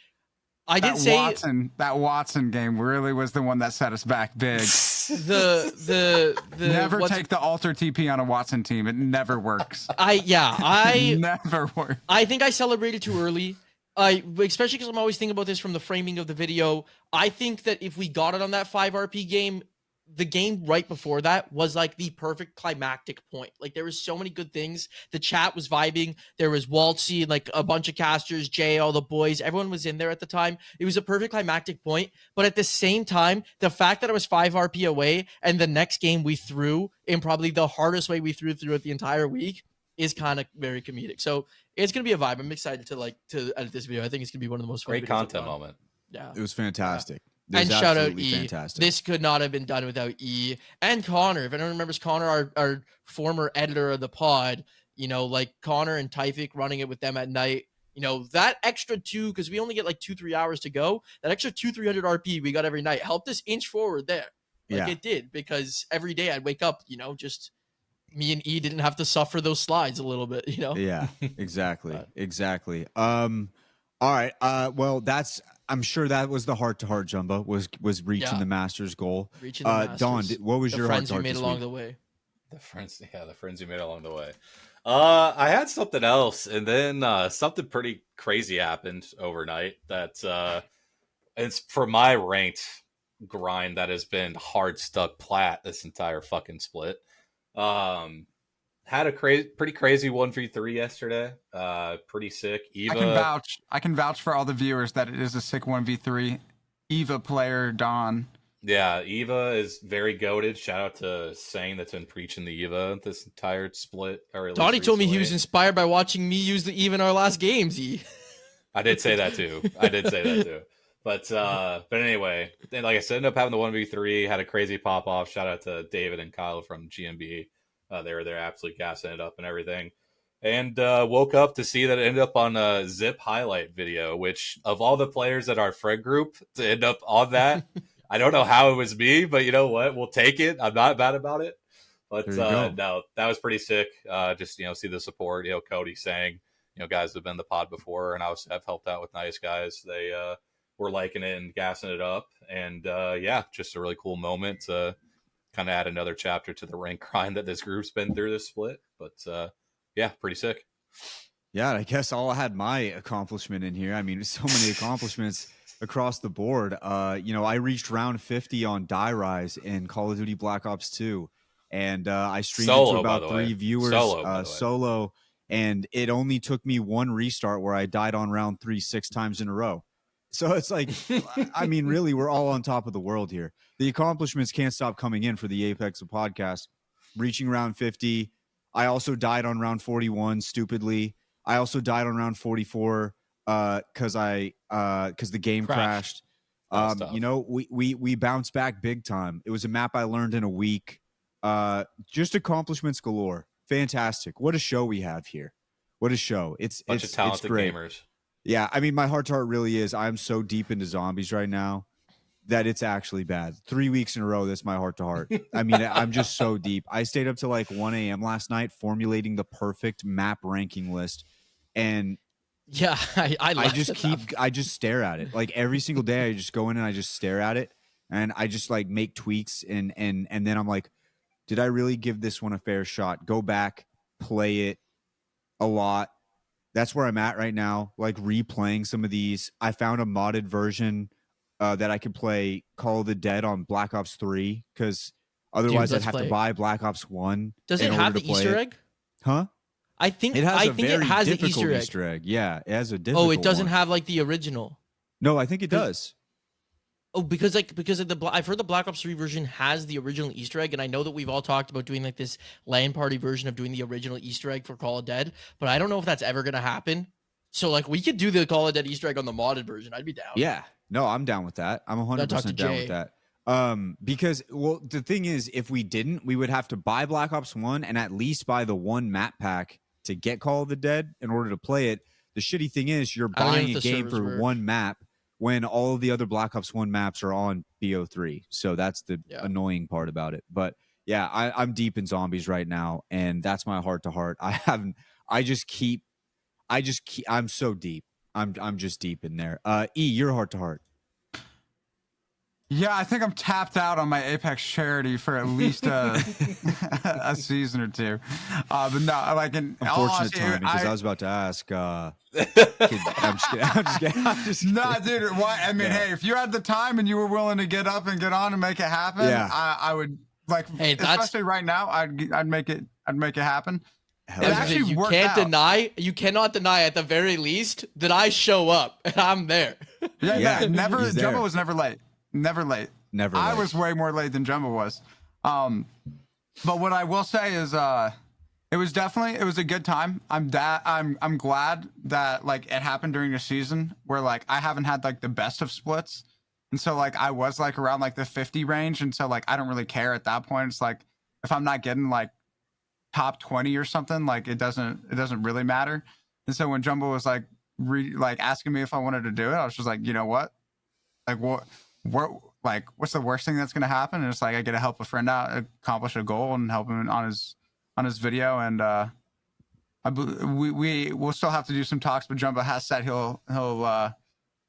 That Watson game really was the one that set us back big. the never take the alter TP on a Watson team. It never works. Never works. I think I celebrated too early. Especially because I'm always thinking about this from the framing of the video. I think that if we got it on that 5 RP game, the game right before that was like the perfect climactic point. Like there was so many good things. The chat was vibing. There was Waltzy, like a bunch of casters, Jay, all the boys. Everyone was in there at the time. It was a perfect climactic point. But at the same time, the fact that I was 5 RP away and the next game we threw in probably the hardest way we threw it the entire week is kind of very comedic. So it's going to be a vibe. I'm excited to edit this video. I think it's going to be one of the most great content moment. Yeah. It was fantastic. Yeah. And shout out E. Fantastic. This could not have been done without E and Connor. If anyone remembers Connor, our former editor of the pod, like Connor and Typhik running it with them at night. That extra 2, because we only get like 2-3 hours to go. That extra 200-300 RP we got every night helped us inch forward there. It did, because every day I'd wake up, just me and E didn't have to suffer those slides a little bit, Yeah, exactly. Exactly. All right. Well, I'm sure that was the heart-to-heart Jumba was reaching the Masters goal. Reaching the Masters. Dawn, what was your friends heart-to-heart you made this along week? the way? The friends you made along the way. I had something else, and then something pretty crazy happened overnight. That it's for my ranked grind that has been hard stuck plat this entire fucking split. Had a pretty crazy 1v3 yesterday. Pretty sick. Eva. I can vouch for all the viewers that it is a sick 1v3. Eva player Dawn. Yeah, Eva is very goated. Shout out to Sang that's been preaching the Eva this entire split. Donnie told me he was inspired by watching me use the Eva in our last games. I did say that too. But anyway, like I said, ended up having the 1v3. Had a crazy pop off. Shout out to David and Kyle from GMB. They were there absolutely gassing it up and everything. And woke up to see that it ended up on a Zip highlight video, which of all the players at our friend group to end up on that, I don't know how it was me, but you know what? We'll take it. I'm not bad about it. But no, that was pretty sick. Just, see the support. Cody saying, guys have been in the pod before, and I've helped out with nice guys. They were liking it and gassing it up. And just a really cool moment to kind of add another chapter to the rank grind that this group's been through this split. But pretty sick. Yeah, I guess I'll add my accomplishment in here. I mean, so many accomplishments across the board. I reached round 50 on Die Rise in Call of Duty Black Ops 2. And I streamed it to about 3 viewers solo. And it only took me 1 restart where I died on round 3 6 times in a row. So it's like, I mean, really, we're all on top of the world here. The accomplishments can't stop coming in for the Apex of podcast. Reaching round 50. I also died on round 41, stupidly. I also died on round 44 because the game crashed. We bounced back big time. It was a map I learned in a week. Just accomplishments galore. Fantastic. What a show we have here. What a show. It's bunch of talented gamers. Yeah, I mean, my heart-to-heart really is. I'm so deep into zombies right now that it's actually bad. 3 weeks in a row, that's my heart-to-heart. I mean, I'm just so deep. I stayed up to like 1 a.m. last night formulating the perfect map ranking list. And yeah, I just stare at it. Like every single day, I just go in and I just stare at it. And I just like make tweaks. And then I'm like, did I really give this one a fair shot? Go back, play it a lot. That's where I'm at right now, like replaying some of these. I found a modded version that I could play Call of the Dead on Black Ops 3 because otherwise I'd have to buy Black Ops 1. Does it have the Easter egg? Huh? I think it has it has an Easter egg. Yeah, it has a difficult Oh, it doesn't one. have like the original. No, I think it does. Oh, because of I've heard the Black Ops 3 version has the original Easter egg, and I know that we've all talked about doing like this LAN party version of doing the original Easter egg for Call of Dead, but I don't know if that's ever gonna happen. So like we could do the Call of Dead Easter egg on the modded version. I'd be down. Yeah, no, I'm down with that. I'm 100% down with that. Because well, the thing is, if we didn't, we would have to buy Black Ops 1 and at least buy the one map pack to get Call of the Dead in order to play it. The shitty thing is, you're buying a game for one map when all of the other Black Ops 1 maps are on BO3. So that's the annoying part about it. But yeah, I'm deep in zombies right now, and that's my heart to heart. I'm so deep. I'm just deep in there. E, your heart to heart. Yeah, I think I'm tapped out on my Apex charity for at least a season or two. But no, like in unfortunate timing, because I was about to ask. I'm just kidding. No, dude. Why? I mean, hey, if you had the time and you were willing to get up and get on and make it happen, I would like. Hey, especially right now, I'd make it happen. It actually worked out. You cannot deny at the very least that I show up and I'm there. Yeah. Never. Jumbo was never late. Never late. I was way more late than Jumbo was. But what I will say is, it was a good time. I'm glad that like it happened during a season where like I haven't had like the best of splits, and so like I was like around like the 50 range, and so like I don't really care at that point. It's like if I'm not getting like top 20 or something, like it doesn't really matter. And so when Jumbo was like asking me if I wanted to do it, I was just like, you know what, like what's the worst thing that's going to happen? And it's like I get to help a friend out accomplish a goal and help him on his video, and we'll still have to do some talks, but Jumbo has said he'll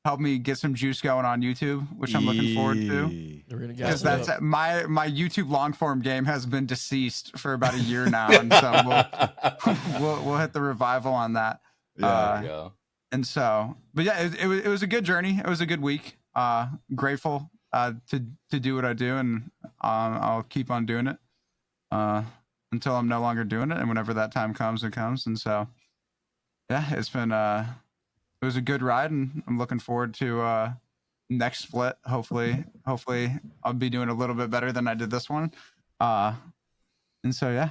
help me get some juice going on YouTube, which I'm looking forward to, because that's my YouTube long form game has been deceased for about a year now, and so we'll hit the revival on that. There we go. And so, but yeah, it was a good journey. It was a good week. Grateful to do what I do, and I'll keep on doing it until I'm no longer doing it, and whenever that time comes, it comes. And so yeah, it's been it was a good ride, and I'm looking forward to next split. Hopefully I'll be doing a little bit better than I did this one, and so yeah,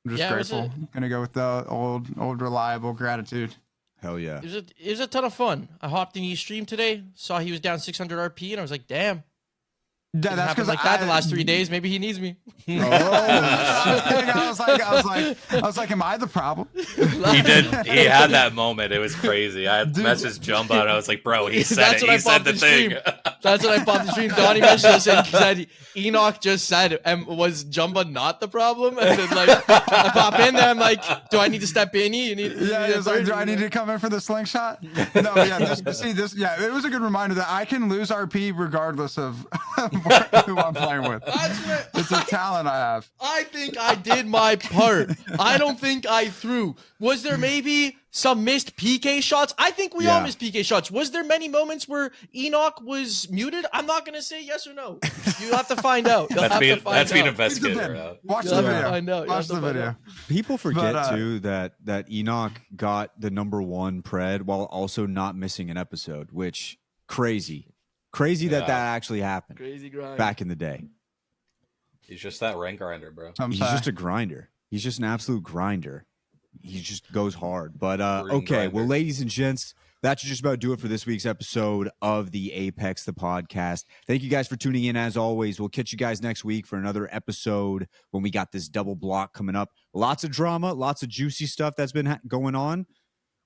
I'm just grateful. Gonna go with the old reliable gratitude. Hell yeah. It was a ton of fun. I hopped in his stream today, saw he was down 600 RP, and I was like, damn. Yeah, that's because like that the last 3 days. Maybe he needs me. I was like, am I the problem? He did. He had that moment. It was crazy. I had messaged Jumbo, and I was like, bro, he said it. He said the thing. That's when I popped the stream. Donnie mentioned us and said Enoch just said, was Jumbo not the problem? And then like I pop in there, I'm like, do I need to step in? Like, do I need to come in for the slingshot? No, yeah. It was a good reminder that I can lose RP regardless of who I'm playing with. It's a talent I have. I think I did my part. I don't think I threw. Was there maybe some missed PK shots? I think we all missed PK shots. Was there many moments where Enoch was muted? I'm not going to say yes or no. You have to find out. That's being investigated. Watch the video. Watch the video. People forget too that Enoch got the #1 pred while also not missing an episode, which crazy that actually happened. Crazy grind back in the day. He's just that rank grinder, bro. He's just a grinder. He's just an absolute grinder. He just goes hard. But okay, well, ladies and gents, that should just about do it for this week's episode of the Apex, the podcast. Thank you guys for tuning in. As always, we'll catch you guys next week for another episode when we got this double block coming up. Lots of drama, lots of juicy stuff that's been going on.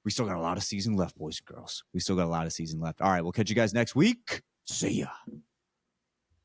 We still got a lot of season left, boys and girls. We still got a lot of season left. All right, we'll catch you guys next week. See ya.